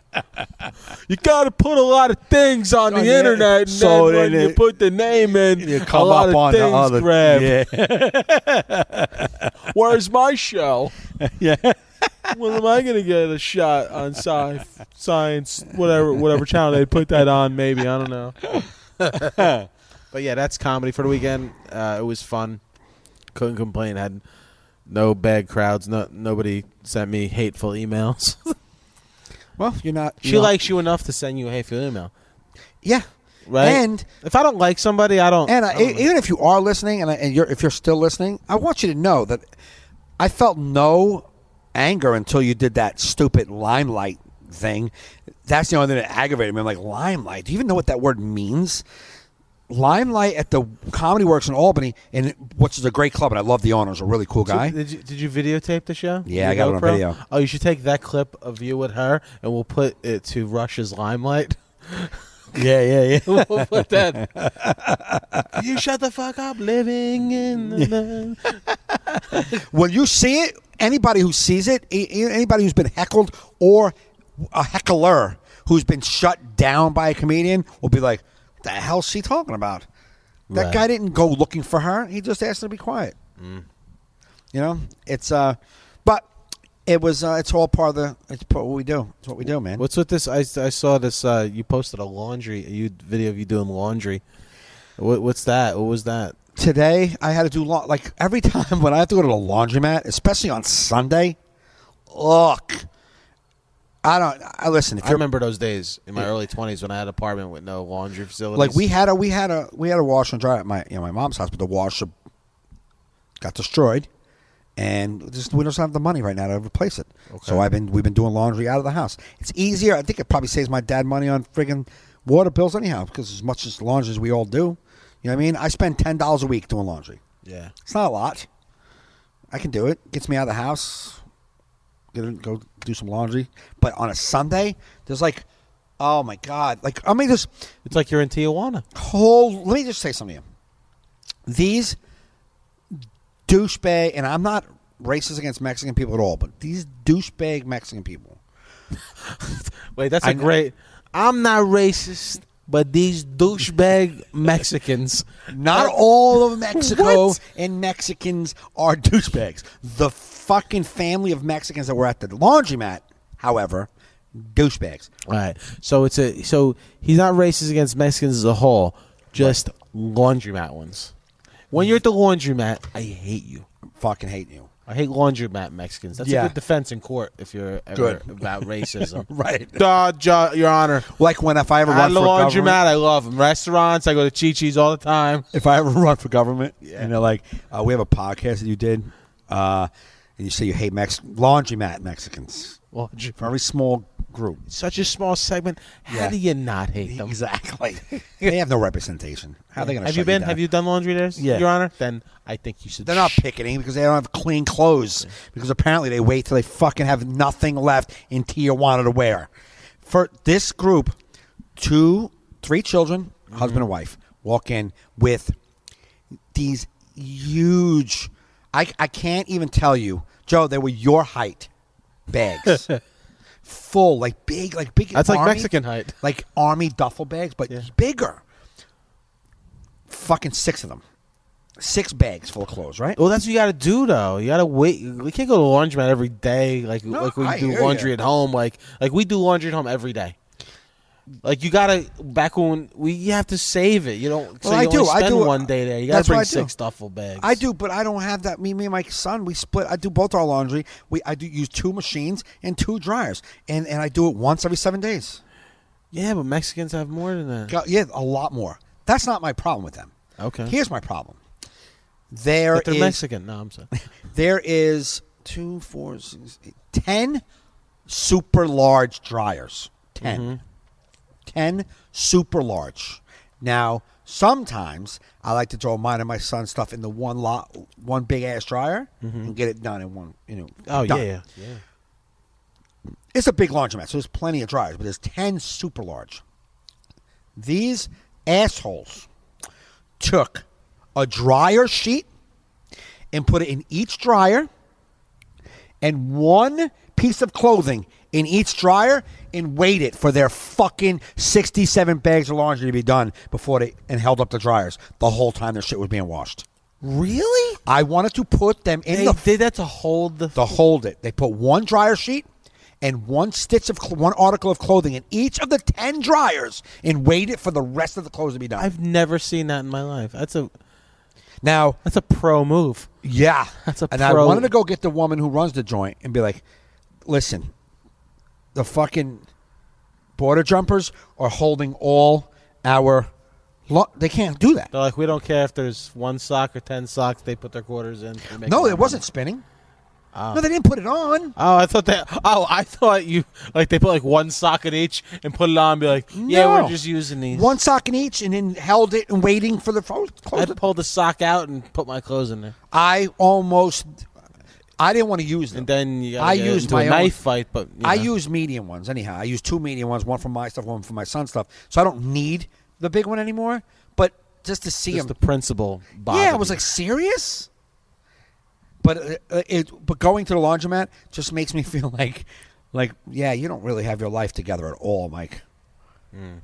You got to put a lot of things on the internet, and so then when you put the name in, you a come lot up of on the things other. grab. Yeah. Where's my show? Yeah. When am I going to get a shot on science, whatever channel they put that on? Maybe, I don't know. But yeah, that's comedy for the weekend. It was fun. Couldn't complain. Had no bad crowds. Nobody sent me hateful emails. Well, you're not. She likes you enough to send you a hateful email. Yeah. Right. And if I don't like somebody, I don't. And I don't even if you are listening, if you're still listening, I want you to know that I felt no anger until you did that stupid Limelight thing. That's the only thing that aggravated me. I'm like, Limelight? Do you even know what that word means? Limelight at the Comedy Works in Albany, which is a great club, and I love the owner. He's a really cool guy. So did you videotape the show? Yeah, I got it on video. Oh, you should take that clip of you with her, and we'll put it to Rush's Limelight. Yeah. We'll put that. You shut the fuck up, living in the... When you see it, anybody who sees it, anybody who's been heckled or a heckler who's been shut down by a comedian will be like, what the hell's she talking about? That guy didn't go looking for her. He just asked her to be quiet. You know, it's but it was it's all part of what we do. It's what we do, man. What's with this? I saw this. You posted a video of you doing laundry. What's that? What was that? Today I had to do like every time when I have to go to the laundromat, especially on Sunday. Look, I listen. If I remember those days in my early 20s when I had an apartment with no laundry facilities. Like we had a washer and dryer at my mom's house, but the washer got destroyed, and we don't have the money right now to replace it. Okay. So we've been doing laundry out of the house. It's easier. I think it probably saves my dad money on friggin' water bills anyhow, because as much as laundry as we all do, you know what I mean. I spend $10 a week doing laundry. Yeah, it's not a lot. I can do it. Gets me out of the house. Go do some laundry. But on a Sunday, there's like, oh my God. Like, I mean, it's like you're in Tijuana. Let me just say something to you. These douchebag, and I'm not racist against Mexican people at all, but these douchebag Mexican people. Wait, that's great. I'm not racist, but these douchebag Mexicans. Not all of Mexico and Mexicans are douchebags. The fucking family of Mexicans that were at the laundromat, however, douchebags. All right. So he's not racist against Mexicans as a whole, just laundromat ones. When you're at the laundromat, I hate you. Fucking hate you. I hate laundromat Mexicans. That's a good defense in court if you're ever about racism. Right. Your Honor. Like if I ever run for laundromat, government. I love them. Restaurants, I go to Chi-Chi's all the time. If I ever run for government, and they're like, we have a podcast that you did, and you say you hate laundromat Mexicans. Very small group. Such a small segment. How do you not hate them? Exactly. They have no representation. How are they going to shut you down? Have you done laundry there, Your Honor? Then I think you should. They're not picketing because they don't have clean clothes. Yeah. Because apparently they wait till they fucking have nothing left in Tijuana to wear. For this group, 3 children, husband and wife, walk in with these huge, I can't even tell you, Joe, they were your height bags. Full, like big. That's army, like Mexican height. Like army duffel bags, but bigger. Fucking 6 of them. 6 bags full of clothes, right? Well, that's what you got to do, though. You got to wait. We can't go to the laundromat every day like we do laundry at home. Like we do laundry at home every day. Like you gotta back when you have to save it. You don't. So you only spend one day there. You gotta bring 6 duffel bags. I do, but I don't have that. Me and my son, we split. I do both our laundry. I do use 2 machines and 2 dryers, and I do it once every 7 days. Yeah, but Mexicans have more than that. Yeah, a lot more. That's not my problem with them. Okay. Here's my problem. They're Mexican. No, I'm sorry. There is 2, 4, 6, 8, 10 super large dryers. 10. Mm-hmm. 10 super large. Now, sometimes I like to throw mine and my son's stuff in the one big ass dryer and get it done in one. Oh done. yeah. It's a big laundromat, so there's plenty of dryers, but there's 10 super large. These assholes took a dryer sheet and put it in each dryer, and one piece of clothing in each dryer, and wait it for their fucking 67 bags of laundry to be done before they and held up the dryers the whole time their shit was being washed. Really? I wanted to put them in They did that to hold the... to hold it. They put one dryer sheet and one article of clothing in each of the 10 dryers and waited for the rest of the clothes to be done. I've never seen that in my life. That's a pro move. Yeah. That's a and pro. I wanted to go get the woman who runs the joint and be like, listen, the fucking border jumpers are holding all our... They can't do that. They're like, we don't care if there's 1 sock or 10 socks. They put their quarters in. No, it wasn't spinning. No, they didn't put it on. Oh, I thought you like they put like 1 sock in each and put it on and be like, yeah, No. we're just using these. 1 sock in each, and then held it and waiting for the clothes. I'd pull the sock out and put my clothes in there. I didn't want to use them. And then you I got used into my a own- knife fight, but I use medium ones anyhow. I use 2 medium ones, one for my stuff, one for my son's stuff. So I don't need the big one anymore. But just to see just him, the principle. yeah, I was like, serious. But but going to the laundromat just makes me feel like yeah, you don't really have your life together at all, Mike. And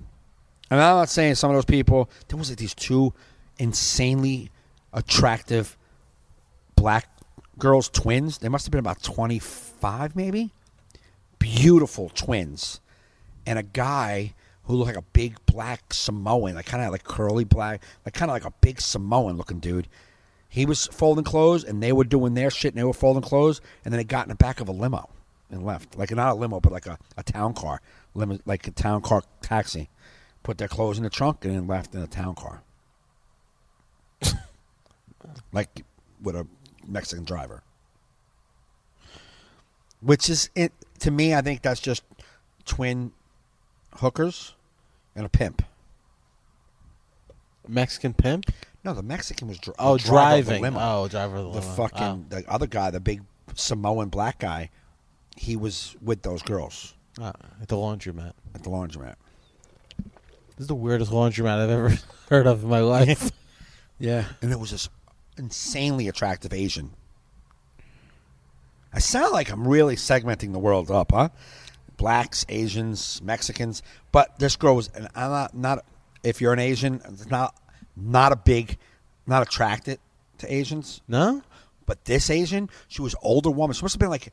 I'm not saying some of those people. There was like these 2 insanely attractive black girls, twins. They must have been about 25, maybe. Beautiful twins, and a guy who looked like a big black Samoan, like kind of like curly black, like kind of like a big Samoan looking dude. He was folding clothes, and they were doing their shit, and they were folding clothes, and then they got in the back of a limo and left. Like not a limo, but like a town car, like a town car taxi. Put their clothes in the trunk and then left in a town car. Like with a Mexican driver. Which is, to me, I think that's just twin hookers and a pimp. Mexican pimp? No, the Mexican was driving. The limo. Oh, driver of the limo. The fucking the other guy, the big Samoan black guy, he was with those girls At the laundromat. at the laundromat. This is the weirdest laundromat I've ever heard of in my life. Yeah, and it was this insanely attractive Asian. I sound like I'm really segmenting the world up, huh? Blacks, Asians, Mexicans, but this girl was, and I'm not. If you're an Asian, it's not attracted to Asians. No? But this Asian, she was older woman. She must have been like,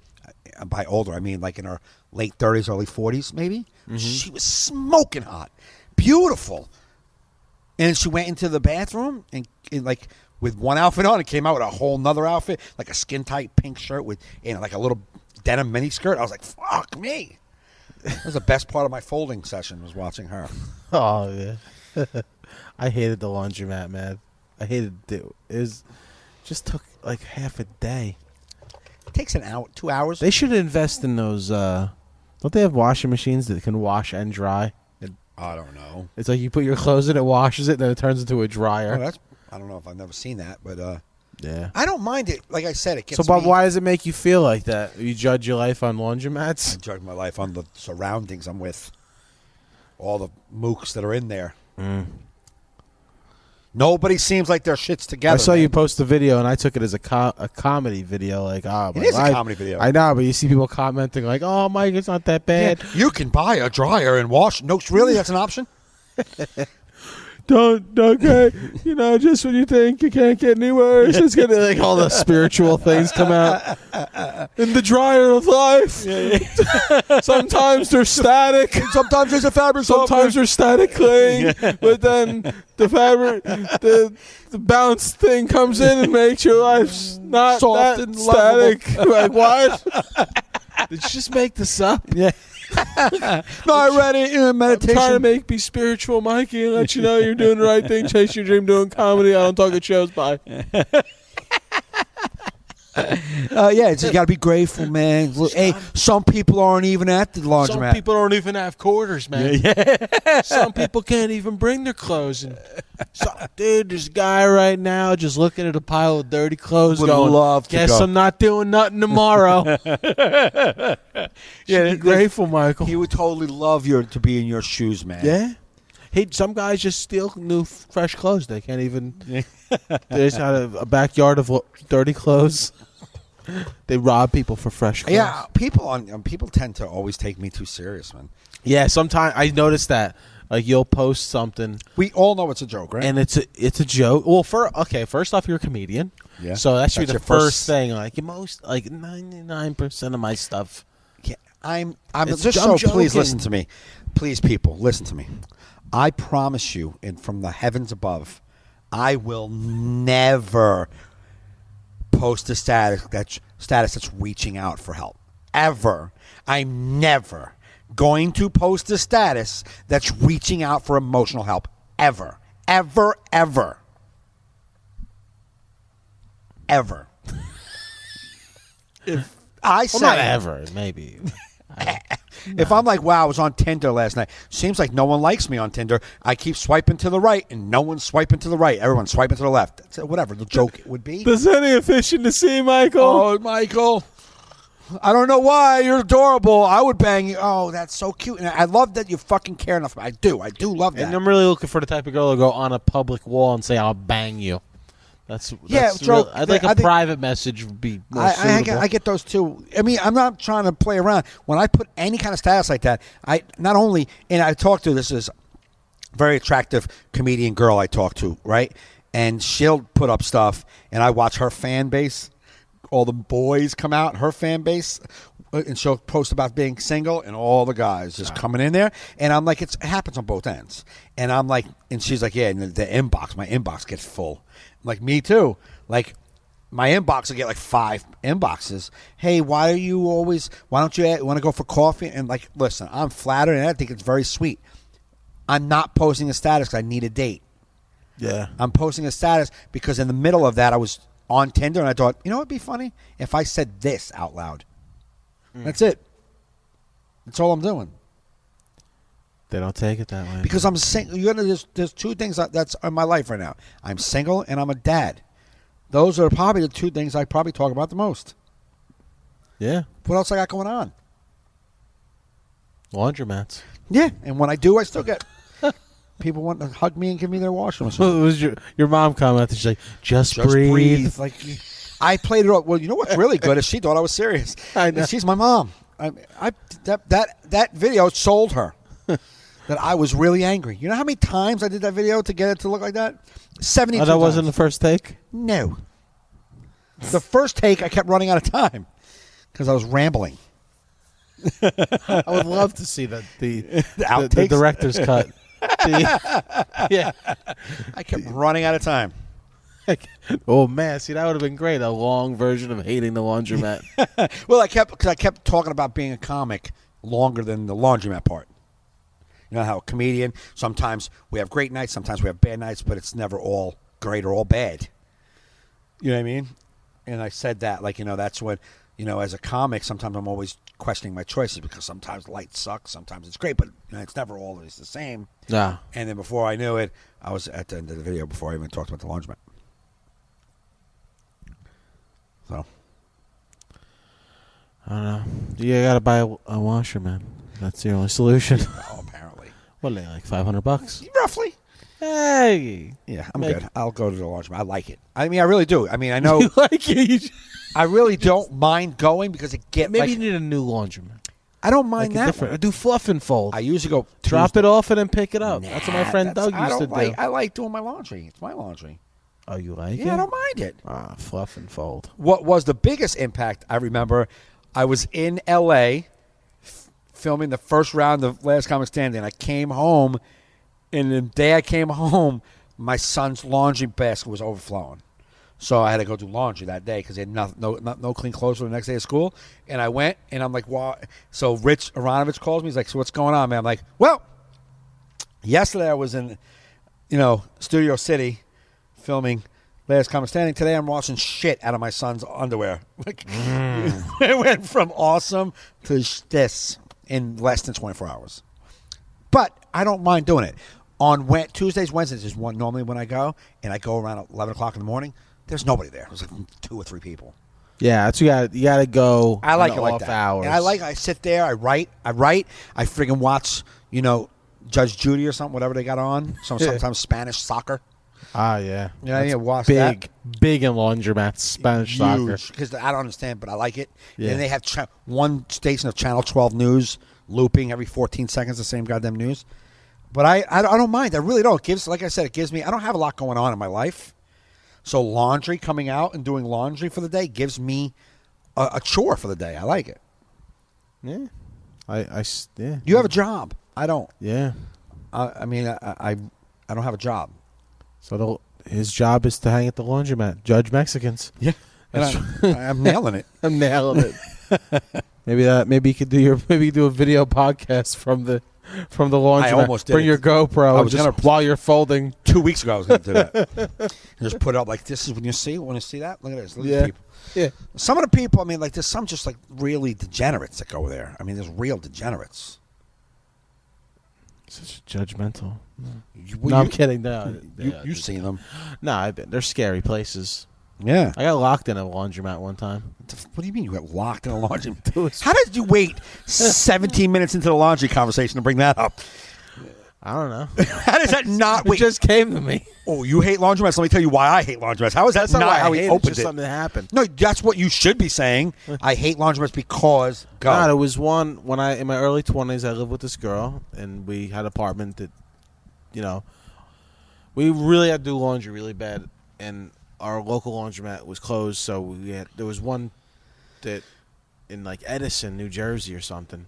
by older, I mean like in her late 30s, early 40s, maybe. Mm-hmm. She was smoking hot, beautiful. And she went into the bathroom and like with one outfit on and came out with a whole nother outfit, like a skin tight pink shirt with like a little denim mini skirt. I was like, fuck me. That was the best part of my folding session, was watching her. Oh, yeah. I hated the laundromat, man. I hated it. It just took like half a day. It takes an hour, 2 hours. They should invest in those. Don't they have washing machines that can wash and dry? I don't know. It's like you put your clothes in, it washes it, then it turns into a dryer. Oh, I don't know if I've never seen that, but yeah, I don't mind it. Like I said, it gets So, Bob, me. why does it make you feel like that? You judge your life on laundromats? I judge my life on the surroundings I'm with. All the mooks that are in there. Nobody seems like their shit's together. I saw man. you post a video, and I took it as a comedy video. Like, It is a comedy video. I know, but you see people commenting like, "Oh, Mike, it's not that bad." Yeah, you can buy a dryer and wash. No, really, that's an option. Don't okay, just when you think you can't get any worse, it's gonna like all the spiritual things come out. In the dryer of life, sometimes they're static, Sometimes there's a fabric. sometimes they're static cling, but then the fabric, the bounce thing comes in and makes your life not Soft that and static. Like what? Did you just make this up? Yeah. No, I read it in a meditation. I'm trying to be spiritual, Mikey, and let you know you're doing the right thing. Chase your dream, doing comedy. I don't talk at shows. Bye. Yeah, it's you got to be grateful, man. Look, hey, some people aren't even at the laundromat. Some people don't even have quarters, man. Yeah. Some people can't even bring their clothes. Dude, there's a guy right now just looking at a pile of dirty clothes Would going, love to guess go. I'm not doing nothing tomorrow. Yeah, Be grateful, Michael. He would totally love to be in your shoes, man. Yeah? Hey, some guys just steal new fresh clothes. They can't even. They just have a backyard of dirty clothes. They rob people for fresh clothes. Yeah, people tend to always take me too serious, man. Yeah, sometimes I notice that. Like you'll post something. We all know it's a joke, right? And it's a joke. Well, first off, you're a comedian. Yeah. So that's Your the first thing. Like 99% of my stuff. Yeah, I'm It's just I'm so. Please joking. listen to me, please, people, listen to me. I promise you, and from the heavens above, I will never post a status that's reaching out for help. Ever. I'm never going to post a status that's reaching out for emotional help. Ever. Ever. Ever. Ever. If I say Well, not ever, maybe. if I'm like, wow, I was on Tinder last night. Seems like no one likes me on Tinder. I keep swiping to the right, and no one's swiping to the right. Everyone's swiping to the left. That's whatever the joke would be. There's any fishing to see, Michael? Oh, Michael. I don't know why. You're adorable. I would bang you. Oh, that's so cute. And I love that you fucking care enough. I do love that. And I'm really looking for the type of girl to go on a public wall and say, I'll bang you. That's Joe, I'd like a private message would be more suitable. I get those too. I mean, I'm not trying to play around. When I put any kind of status like that, I not only, and I talk to this is very attractive comedian girl I talk to, right? And she'll put up stuff, and I watch her fan base. All the boys come out, her fan base, and she'll post about being single, and all the guys just coming in there. And I'm like, it happens on both ends. And I'm like, and she's like, yeah, and the inbox, my inbox gets full. I'm like, me too. Like, my inbox will get like 5 inboxes. Hey, why don't you want to go for coffee? And like, listen, I'm flattered, and I think it's very sweet. I'm not posting a status because I need a date. Yeah. I'm posting a status because in the middle of that, I was on Tinder, and I thought, you know what would be funny? If I said this out loud. That's it. That's all I'm doing. They don't take it that way. Because I'm single. There's 2 things that's in my life right now. I'm single, and I'm a dad. Those are probably the 2 things I probably talk about the most. Yeah. What else I got going on? Laundromats. Yeah, and when I do, I still get people want to hug me and give me their washing machine. What was your mom commented? She's like, just breathe. Like, I played it off. Well, you know what's really good is she thought I was serious. I know. And she's my mom. That video sold her that I was really angry. You know how many times I did that video to get it to look like that? 72 Oh, that times. wasn't the first take? No. The first take, I kept running out of time because I was rambling. I would love to see the outtakes? director's cut. Yeah. I kept running out of time. Oh man, see that would have been great. A long version of hating the laundromat. Well, I kept talking about being a comic longer than the laundromat part. You know how a comedian, sometimes we have great nights, sometimes we have bad nights, but it's never all great or all bad. You know what I mean? And I said that, like, that's when, as a comic, sometimes I'm always questioning my choices because sometimes light sucks, sometimes it's great, but it's never always the same. Yeah. And then before I knew it, I was at the end of the video before I even talked about the laundromat. So. I don't know. You got to buy a washer, man. That's the only solution. Oh, apparently. What are they, like $500? Roughly. Hey. Yeah, I'm good. I'll go to the laundromat. I like it. I mean, I really do. I mean, I know. You like it? I really don't mind going because it gets Maybe you need a new laundromat. I don't mind Like that. I do fluff and fold. I usually go Drop it off and then pick it up. Nah, that's what my friend Doug used to do. I like doing my laundry. It's my laundry. Oh, you like it? Yeah, I don't mind it. Fluff and fold. What was the biggest impact? I remember I was in L.A. Filming the first round of Last Comic Standing. I came home, and the day I came home, my son's laundry basket was overflowing. So I had to go do laundry that day because he had no clean clothes for the next day of school. And I went, and I'm like, "Wow!" So Rich Aronovich calls me. He's like, "So what's going on, man?" I'm like, "Well, yesterday I was in, Studio City, filming Last Comic Standing. Today I'm washing shit out of my son's underwear. Like, it went from awesome to this in less than 24 hours. But I don't mind doing it. On Tuesdays, Wednesdays is normally when I go, and I go around 11 o'clock in the morning. There's nobody there. There's like 2 or 3 people. Yeah, that's you got to go. I like it like that. Hours. And I sit there. I write. I friggin' watch. Judge Judy or something, whatever they got on. Sometimes Spanish soccer. Ah, yeah. Yeah, watch that. Big in laundromats, Spanish soccer. Because I don't understand, but I like it. Yeah. And they have one station of Channel 12 News looping every 14 seconds, the same goddamn news. But I don't mind. I really don't. It gives, like I said, it gives me, I don't have a lot going on in my life. So laundry, coming out and doing laundry for the day gives me a chore for the day. I like it. Yeah. Yeah. You have a job. I don't. Yeah. I mean, I don't have a job. So his job is to hang at the laundromat, judge Mexicans. Yeah, I'm nailing it. I'm nailing it. Maybe you could do a video podcast from the laundromat. I almost did. Bring your GoPro. I was while you're folding. 2 weeks ago, I was going to do that. Just put it up like this is when you see that. Look at this. Look at these people. Yeah. Some of the people. I mean, like there's some just like really degenerates that go there. I mean, there's real degenerates. Such judgmental. No, I'm kidding. No, you've seen them. No, I've been. They're scary places. Yeah. I got locked in a laundromat one time. What do you mean you got locked in a laundromat? How did you wait 17 minutes into the laundry conversation to bring that up? I don't know. How does that not? It just came to me. Oh, you hate laundromats? Let me tell you why I hate laundromats. How is that not how he opened it? Something happened. No, that's what you should be saying. I hate laundromats because go. God, it was one when in my early 20s. I lived with this girl, and we had an apartment that, we really had to do laundry really bad, and our local laundromat was closed. So there was one that in like Edison, New Jersey, or something.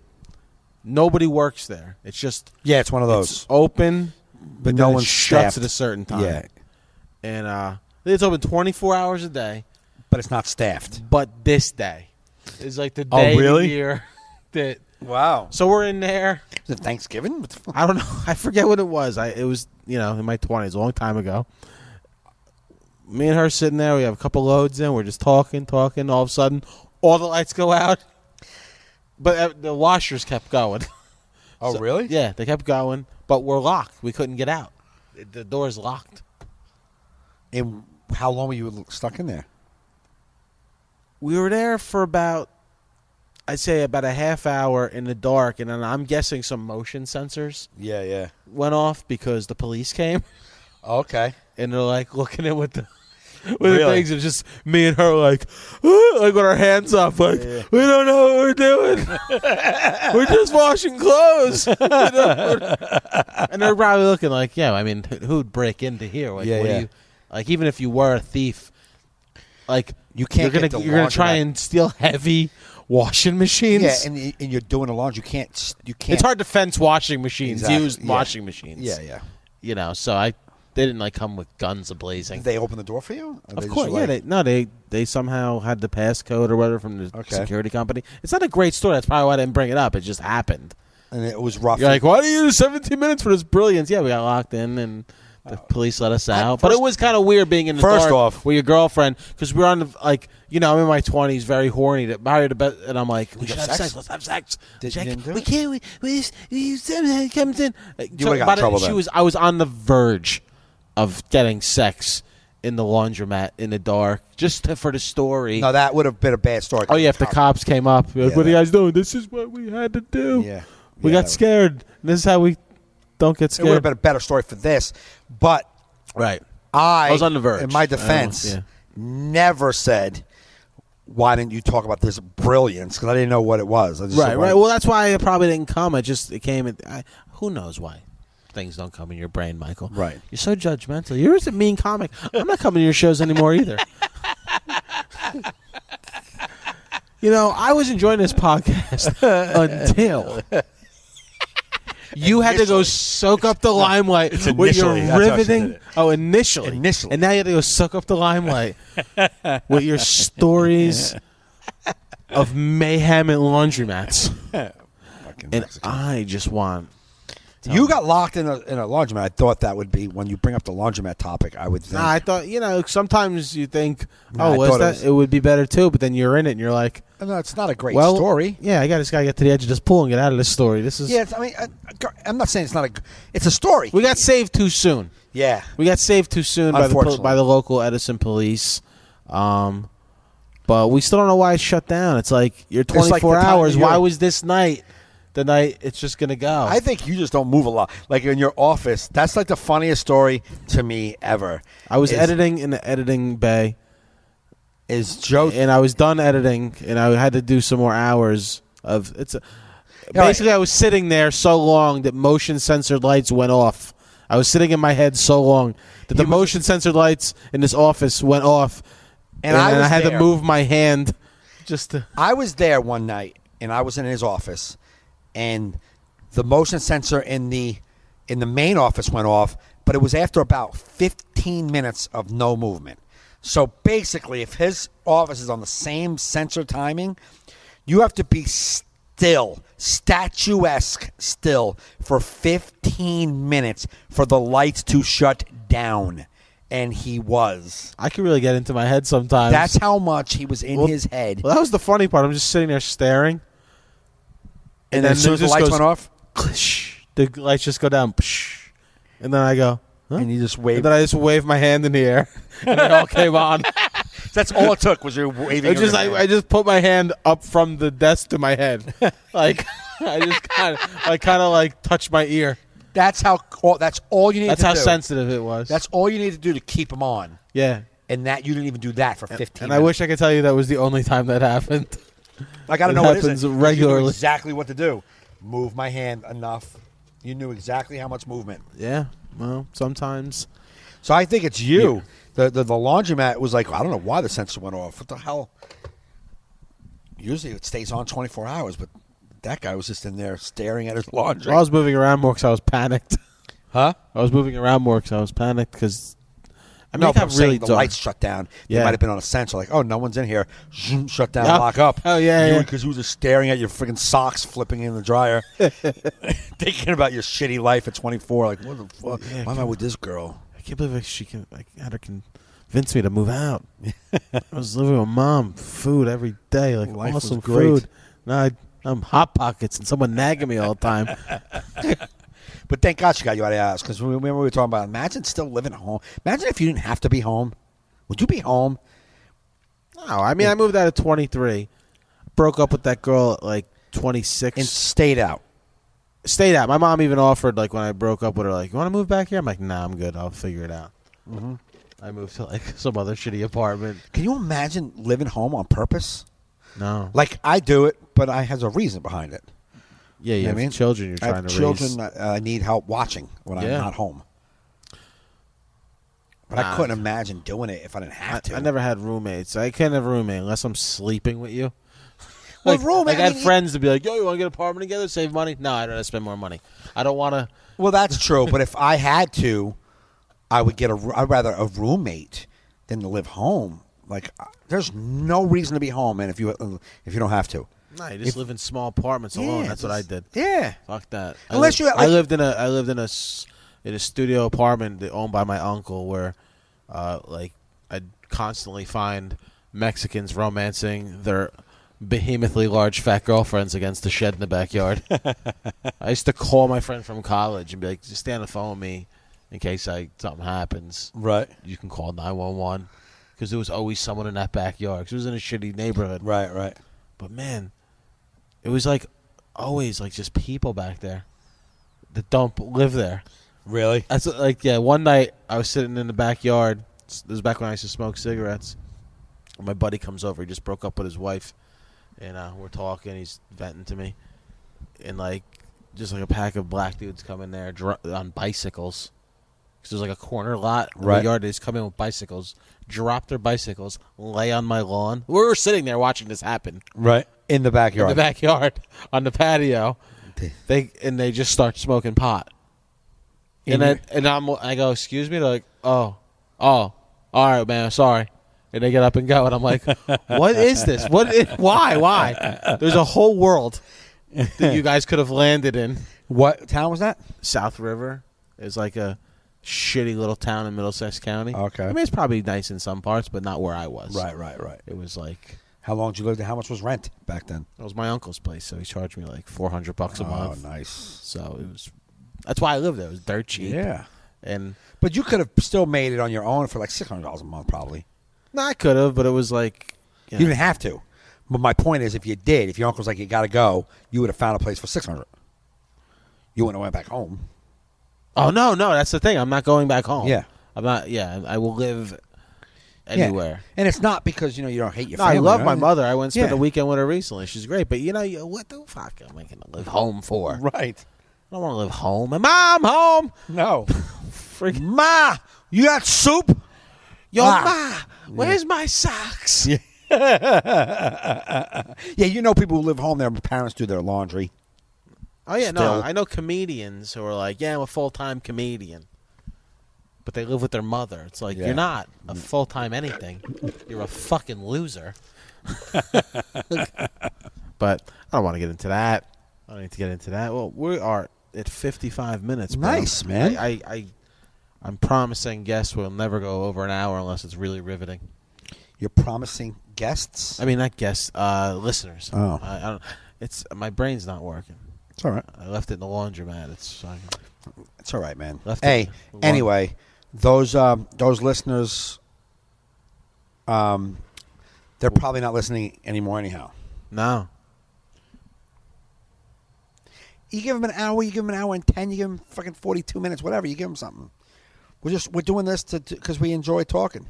Nobody works there. It's just it's one of those. It's open, but no one shuts at a certain time. Yeah, and it's open 24 hours a day, but it's not staffed. But this day is like the day of the year that. Wow. So we're in there. Is it Thanksgiving? I don't know. I forget what it was. It was in my 20s, a long time ago. Me and her sitting there. We have a couple loads in. We're just talking. All of a sudden, all the lights go out. But the washers kept going. Oh, really? Yeah, they kept going. But we're locked. We couldn't get out. The door's locked. And how long were you stuck in there? We were there for I'd say about a half hour in the dark. And then I'm guessing some motion sensors went off because the police came. Okay. And they're like looking at the things, and just me and her like with our hands up, like we don't know what we're doing. We're just washing clothes. And they're probably looking like, I mean, who'd break into here? Like, what do you, like, even if you were a thief, like you can't. You're gonna try and steal heavy washing machines. Yeah, and you're doing a laundry. You can't. It's hard to fence washing machines. Exactly. Used washing machines. Yeah. So they didn't like come with guns ablazing. Did they open the door for you? Of course, they somehow had the passcode or whatever from the security company. It's not a great story. That's probably why I didn't bring it up. It just happened. And it was rough. You're like, why do you use 17 minutes for this brilliance? Yeah, we got locked in and the police let us out. But it was kind of weird being in the dark with your girlfriend because we're on I'm in my 20s, very horny, to marry to bed, and I'm like, we should have sex. Let's have sex. We can't. We comes in. You would have got in trouble then. I was on the verge of getting sex in the laundromat in the dark just for the story. No, that would have been a bad story. Oh, yeah, if the cops came up. Like, what are you guys doing? This is what we had to do. Yeah. We got scared. This is how we don't get scared. It would have been a better story for this. But I was on the verge. In my defense, never said, why didn't you talk about this brilliance? Because I didn't know what it was. I just right. Well, that's why it probably didn't come. It came. Who knows why? Things don't come in your brain, Michael. Right. You're so judgmental. You're just a mean comic. I'm not coming to your shows anymore either. I was enjoying this podcast until you had to go soak up the limelight with your riveting. Oh, initially. And now you have to go soak up the limelight with your stories of mayhem at laundromats. And I just want. You got locked in a laundromat. I thought that would be when you bring up the laundromat topic. I would think. Nah, I thought sometimes you think, it would be better too, but then you're in it and you're like, no, it's not a great story. Yeah, I just gotta get to the edge of this pool and get out of this story. This is. Yeah, I'm not saying it's not it's a story. We got saved too soon. Yeah, we got saved too soon by the local Edison police. But we still don't know why it's shut down. It's like you're 24 hours. Why was this night the night it's just gonna go. I think you just don't move a lot. Like in your office, that's like the funniest story to me ever. I was editing in the editing bay. Is Joe And I was done editing, and I had to do some more hours of basically, I was sitting there so long that motion sensor lights went off. I was sitting in my head so long that the motion sensor lights in this office went off, and I had to move my hand just to. I was there one night, and I was in his office, and the motion sensor in the main office went off, but it was after about 15 minutes of no movement. So basically, if his office is on the same sensor timing, you have to be still, statuesque still, for 15 minutes for the lights to shut down. And he was. I can really get into my head sometimes. That's how much he was in his head. Well, that was the funny part. I'm just sitting there staring. And then as soon as the lights went off, the lights just go down. And then I go, huh? And you just wave. And then I just waved my hand in the air, and it all came on. That's all it took was you waving. I just put my hand up from the desk to my head, like I just kind of like touched my ear. That's how. That's all you need. That's to how do. sensitive it was. That's all you need to do to keep them on. Yeah, and that you didn't even do that for 15. And minutes. I wish I could tell you that was the only time that happened. I got to know it what it happens is. regularly. You knew exactly what to do. Move my hand enough. You knew exactly how much movement. Yeah. Well, sometimes. So I think it's you. Yeah. The laundromat was like, I don't know why the sensor went off. What the hell? Usually it stays on 24 hours, but that guy was just in there staring at his laundry. Well, I was moving around more because I was panicked. Huh? I was moving around more because I was panicked because. I mean, no, it got really the dark. lights shut down. Yeah. They might have been on a sensor, like, oh, no one's in here. Zoom, shut down, lock up. Oh, yeah. Because you were just staring at your freaking socks flipping in the dryer, thinking about your shitty life at 24. Like, what the fuck? Yeah, why am I with this girl? I can't believe I had her convince me to move out. I was living with mom, food every day, like Life was awesome great. food. Now I'm Hot Pockets and someone nagging me all the time. But thank God she got you out of the house, because remember we were talking about, imagine still living at home. Imagine if you didn't have to be home. Would you be home? No, I mean, I moved out at 23, broke up with that girl at like 26. And stayed out. Stayed out. My mom even offered, like, when I broke up with her, like, you want to move back here? I'm like, nah, I'm good. I'll figure it out. Mm-hmm. I moved to, like, some other shitty apartment. Can you imagine living home on purpose? No. Like, I do it, but I has a reason behind it. Yeah, you have children you're trying to raise. Children I need help watching when I'm not home. But I couldn't imagine doing it if I didn't have to. I never had roommates. I can't have a roommate unless I'm sleeping with you. Well, I had friends to be like, yo, you want to get an apartment together, save money? No, I don't want to spend more money. I don't want to. Well, that's true. But if I had to, I would get I'd rather a roommate than to live home. Like, there's no reason to be home, man, if you don't have to. No, you just live in small apartments alone. That's what I did. Yeah. Fuck that. Unless I lived in a studio apartment owned by my uncle where, like, I'd constantly find Mexicans romancing their behemothly large fat girlfriends against the shed in the backyard. I used to call my friend from college and be like, just stay on the phone with me in case something happens. Right. You can call 911 because there was always someone in that backyard because it was in a shitty neighborhood. Right. But, man, it was like always like just people back there that don't live there. Really? That's like, yeah, one night I was sitting in the backyard. This was back when I used to smoke cigarettes. And my buddy comes over. He just broke up with his wife. And we're talking. He's venting to me. And, like, just like a pack of black dudes come in there on bicycles. Because there's like a corner lot in the yard. They just come in with bicycles, drop their bicycles, lay on my lawn. We were sitting there watching this happen. Right. In the backyard. In the backyard. On the patio. They just start smoking pot. And I go, excuse me? They're like, oh, all right, man, sorry. And they get up and go, and I'm like, what is this? Why? There's a whole world that you guys could have landed in. What town was that? South River is like a shitty little town in Middlesex County. Okay. I mean, it's probably nice in some parts, but not where I was. Right. It was like... How long did you live there? How much was rent back then? It was my uncle's place, so he charged me like $400 a month. Oh, nice. So it was... That's why I lived there. It was dirt cheap. Yeah. But you could have still made it on your own for like $600 a month, probably. No, I could have, but it was like... You didn't have to. But my point is, if your uncle's like, you got to go, you would have found a place for $600. You wouldn't have went back home. Oh, no, that's the thing. I'm not going back home. Yeah. I'm not. Yeah, I will live anywhere. Yeah. And it's not because, you don't hate your No, family. I love right? my mother. I went and spent Yeah. a weekend with her recently. She's great. But, what the fuck am I going to live home for? Right. I don't want to live home. And Mom, home. No. Freaking Ma, you got soup? Yo, Ma, where's my socks? Yeah. People who live home, their parents do their laundry. Oh, yeah, Still. no. I know comedians who are like, I'm a full-time comedian. But they live with their mother. It's like, you're not a full-time anything. You're a fucking loser. But I don't want to get into that. I don't need to get into that. Well, we are at 55 minutes. Bro. Nice, man. I'm promising guests we'll never go over an hour unless it's really riveting. You're promising guests? I mean, not guests, listeners. Oh. I don't. My brain's not working. It's all right. I left it in the laundromat. It's all right, man. Hey, anyway, those listeners, they're probably not listening anymore anyhow. No. You give them an hour, you give them an hour and 10, you give them fucking 42 minutes, whatever. You give them something. We're doing this because we enjoy talking.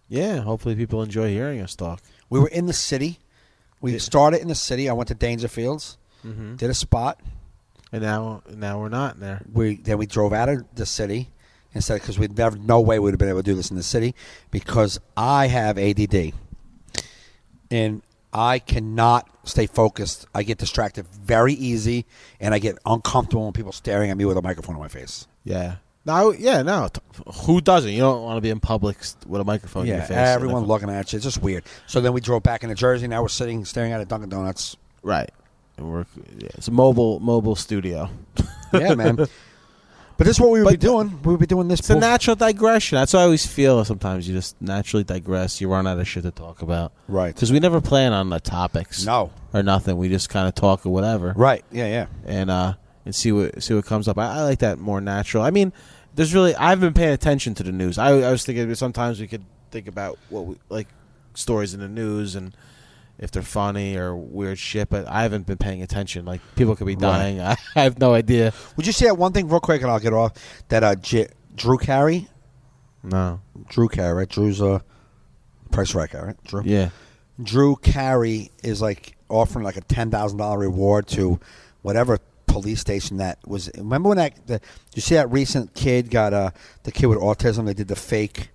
Yeah, hopefully people enjoy hearing us talk. We were in the city. We started in the city. I went to Dangerfields, did a spot. And now we're not there. Then we drove out of the city instead because we'd never, no way we'd have been able to do this in the city because I have ADD. And I cannot stay focused. I get distracted very easy, and I get uncomfortable when people staring at me with a microphone in my face. Yeah. No. Who doesn't? You don't want to be in public with a microphone in your face. Everyone looking at you. It's just weird. So then we drove back into Jersey. Now we're staring at a Dunkin' Donuts. Right. It's a mobile studio. Yeah, man. But this is what we would be doing. We would be doing this. It's a natural digression. That's what I always feel. Sometimes you just naturally digress. You run out of shit to talk about. Right. Because we never plan on the topics. No. Or nothing. We just kind of talk or whatever. Right. Yeah. And see what comes up. I like that more natural. I mean, I've been paying attention to the news. I was thinking sometimes we could think about what we like stories in the news and if they're funny or weird shit, but I haven't been paying attention. Like, people could be dying. Right. I have no idea. Would you say that one thing real quick, and I'll get off, that Drew Carey? No. Drew Carey, right? Drew's Price Right guy, right? Drew? Yeah. Drew Carey is, like, offering, like, a $10,000 reward to whatever police station that was. Remember when did you see that recent kid got, the kid with autism, they did the fake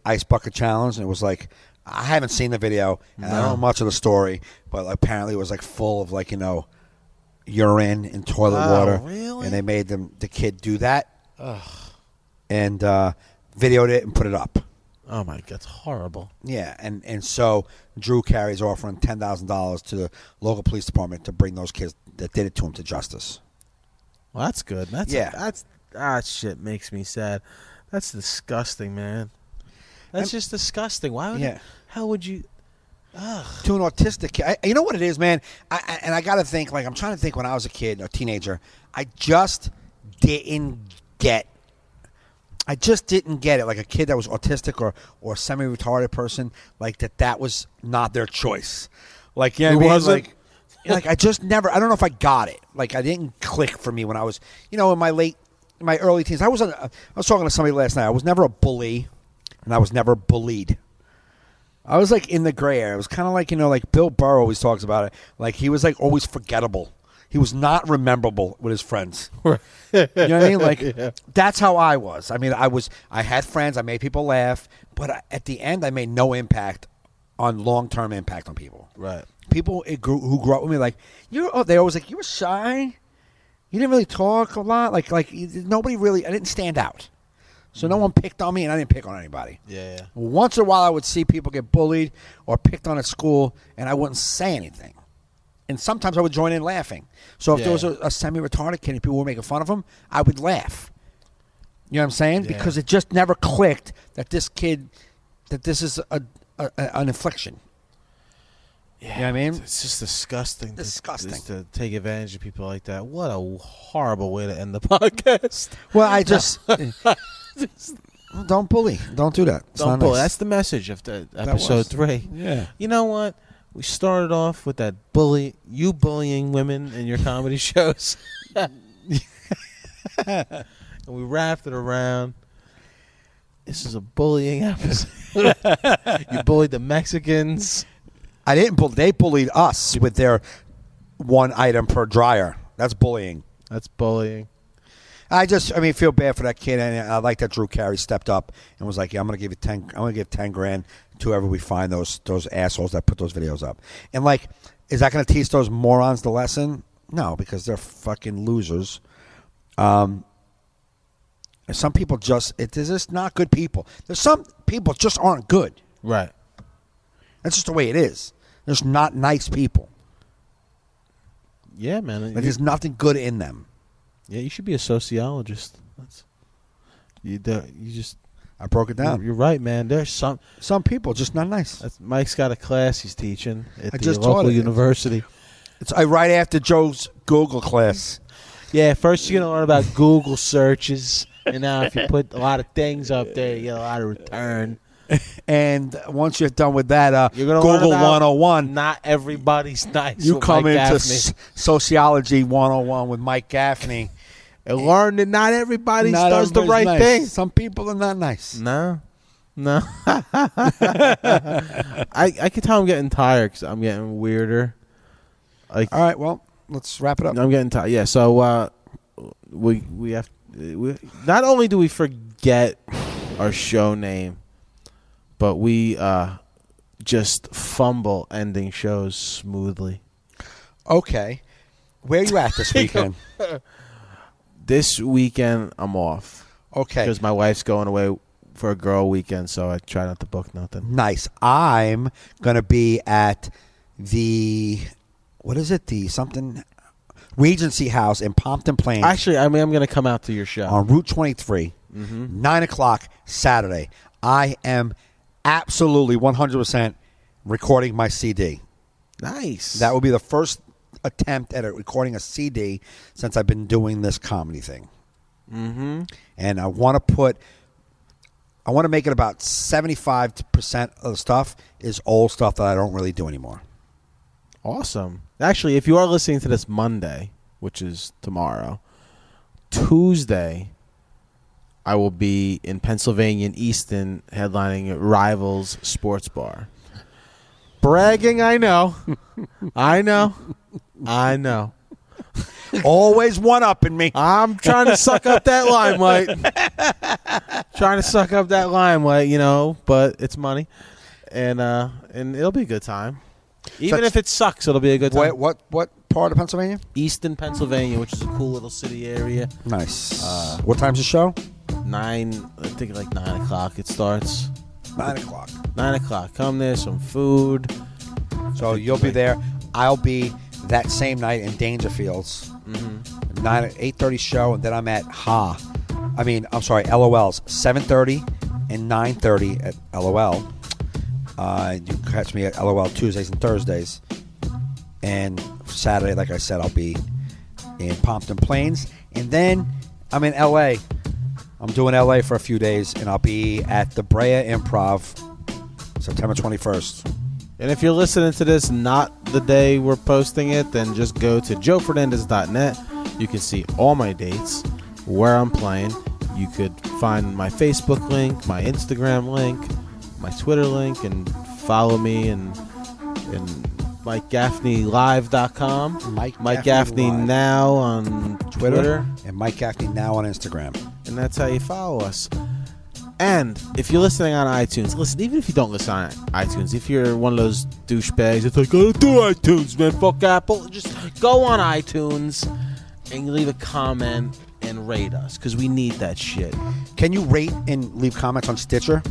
ice bucket challenge, and it was like, I haven't seen the video, and I don't know much of the story, but apparently it was like full of urine and toilet water. Really? And they made the kid do that. Ugh. And videoed it and put it up. Oh my God, that's horrible. Yeah, and so Drew Carey's offering $10,000 to the local police department to bring those kids that did it to him to justice. Well, that's good. That shit makes me sad. That's disgusting, man. That's just disgusting. Why would how would you? Ugh. To an autistic kid. You know what it is, man? I got to think, I'm trying to think when I was a kid, a teenager, I just didn't get it. Like a kid that was autistic or semi-retarded person, like that was not their choice. Like, you know what I mean? Wasn't? Like I just never, I don't know if I got it. Like, I didn't click for me when I was, in my early teens. I was talking to somebody last night. I was never a bully, and I was never bullied. I was like in the gray area. It was kind of like, like Bill Burr always talks about it. Like, he was like always forgettable. He was not rememberable with his friends. You know what I mean? Like, that's how I was. I mean, I had friends. I made people laugh. But at the end, I made no impact on long-term impact on people. Right. People who grew up with me, like, they always like, you were shy. You didn't really talk a lot. Like nobody really, I didn't stand out. So no one picked on me, and I didn't pick on anybody. Yeah. Once in a while, I would see people get bullied or picked on at school, and I wouldn't say anything. And sometimes I would join in laughing. So if there was a semi-retarded kid and people were making fun of him, I would laugh. You know what I'm saying? Yeah. Because it just never clicked that this is an affliction. Yeah, you know what I mean? It's just disgusting. Disgusting. To take advantage of people like that. What a horrible way to end the podcast. Well, I just... Don't bully. Don't do that. It's Don't not bully. nice. That's the message of the was. episode 3. Yeah. You know what? We started off with that you bullying women in your comedy shows. And we wrapped it around. This is a bullying episode. You bullied the Mexicans. I didn't bully. They bullied us with their 1 item per dryer. That's bullying. That's bullying. I feel bad for that kid, and I like that Drew Carey stepped up and was like, "Yeah, I'm going to give you 10. I'm going to give 10 grand to whoever we find those assholes that put those videos up." And like, is that going to teach those morons the lesson? No, because they're fucking losers. Some people they're just not good people. There's some people just aren't good. Right. That's just the way it is. There's not nice people. Yeah, man. There's nothing good in them. Yeah, you should be a sociologist. I broke it down. You're right, man. There's some people just not nice. Mike's got a class he's teaching at the just local taught it. university. It's right after Joe's Google class. Yeah, first you're gonna learn about Google searches, and now if you put a lot of things up there, you get a lot of return. And once you're done with that, You're gonna Google learn about 101. Not everybody's nice. You with come Mike into Gaffney. Sociology 101 with Mike Gaffney. And learn that not everybody Not does the everybody's right nice. thing. Some people are not nice. No. I can tell I'm getting tired because I'm getting weirder. All right, well, let's wrap it up. I'm getting tired. Yeah, so we not only do we forget our show name, but we just fumble ending shows smoothly. Okay. Where are you at this weekend? This weekend, I'm off. Okay. Because my wife's going away for a girl weekend, so I try not to book nothing. Nice. I'm going to be at the, what is it? The something, Regency House in Pompton Plains. Actually, I'm going to come out to your show. On Route 23, 9 o'clock Saturday. I am absolutely 100% recording my CD. Nice. That will be the first attempt at recording a CD since I've been doing this comedy thing. Mm-hmm. And I want to make it about 75% of the stuff is old stuff that I don't really do anymore. Awesome. Actually, if you are listening to this Monday, which is tomorrow, Tuesday, I will be in Pennsylvania in Easton headlining Rivals Sports Bar. Bragging, I know. I know. Always one-upping me. I'm trying to suck up that limelight. But it's money. And it'll be a good time. Even if it sucks, it'll be a good time. What part of Pennsylvania? Easton, Pennsylvania, which is a cool little city area. Nice. What time's the show? 9 o'clock it starts. 9 o'clock. 9 o'clock. Come there, some food. So you'll be there. I'll be that same night in Dangerfields. 8:30 show, and then I'm at LOL's 7:30 and 9:30 at LOL. You can catch me at LOL Tuesdays and Thursdays. And Saturday, like I said, I'll be in Pompton Plains. And then I'm in LA. I'm doing LA for a few days, and I'll be at the Brea Improv September 21st. And if you're listening to this not the day we're posting it, then just go to joefernandez.net. You can see all my dates, where I'm playing. You could find my Facebook link, my Instagram link, my Twitter link, and follow me and MikeGaffneyLive.com. Mike Gaffney Live. Now on Twitter. And Mike Gaffney Now on Instagram. And that's how you follow us. And if you're listening on iTunes, listen, even if you don't listen on iTunes, if you're one of those douchebags that's like, I don't do iTunes, man, fuck Apple, just go on iTunes and leave a comment and rate us, because we need that shit. Can you rate and leave comments on Stitcher?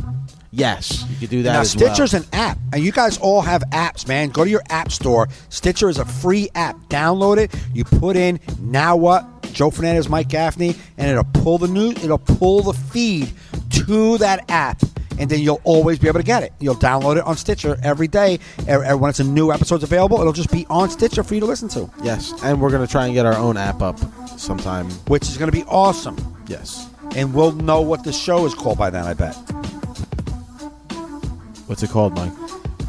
Yes, you could do that Now, as well. Stitcher's an app, and you guys all have apps, man. Go to your app store. Stitcher is a free app. Download it. You put in Now What, Joe Fernandez, Mike Gaffney, and it'll pull the news. It'll pull the feed to that app, and then you'll always be able to get it. You'll download it on Stitcher every day. When it's a new episode's available, it'll just be on Stitcher for you to listen to. Yes, and we're going to try and get our own app up sometime. Which is going to be awesome. Yes. And we'll know what the show is called by then, I bet. What's it called, Mike?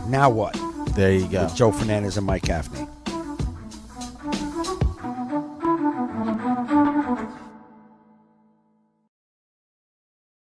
Now What? There you go. With Joe Fernandez and Mike Gaffney.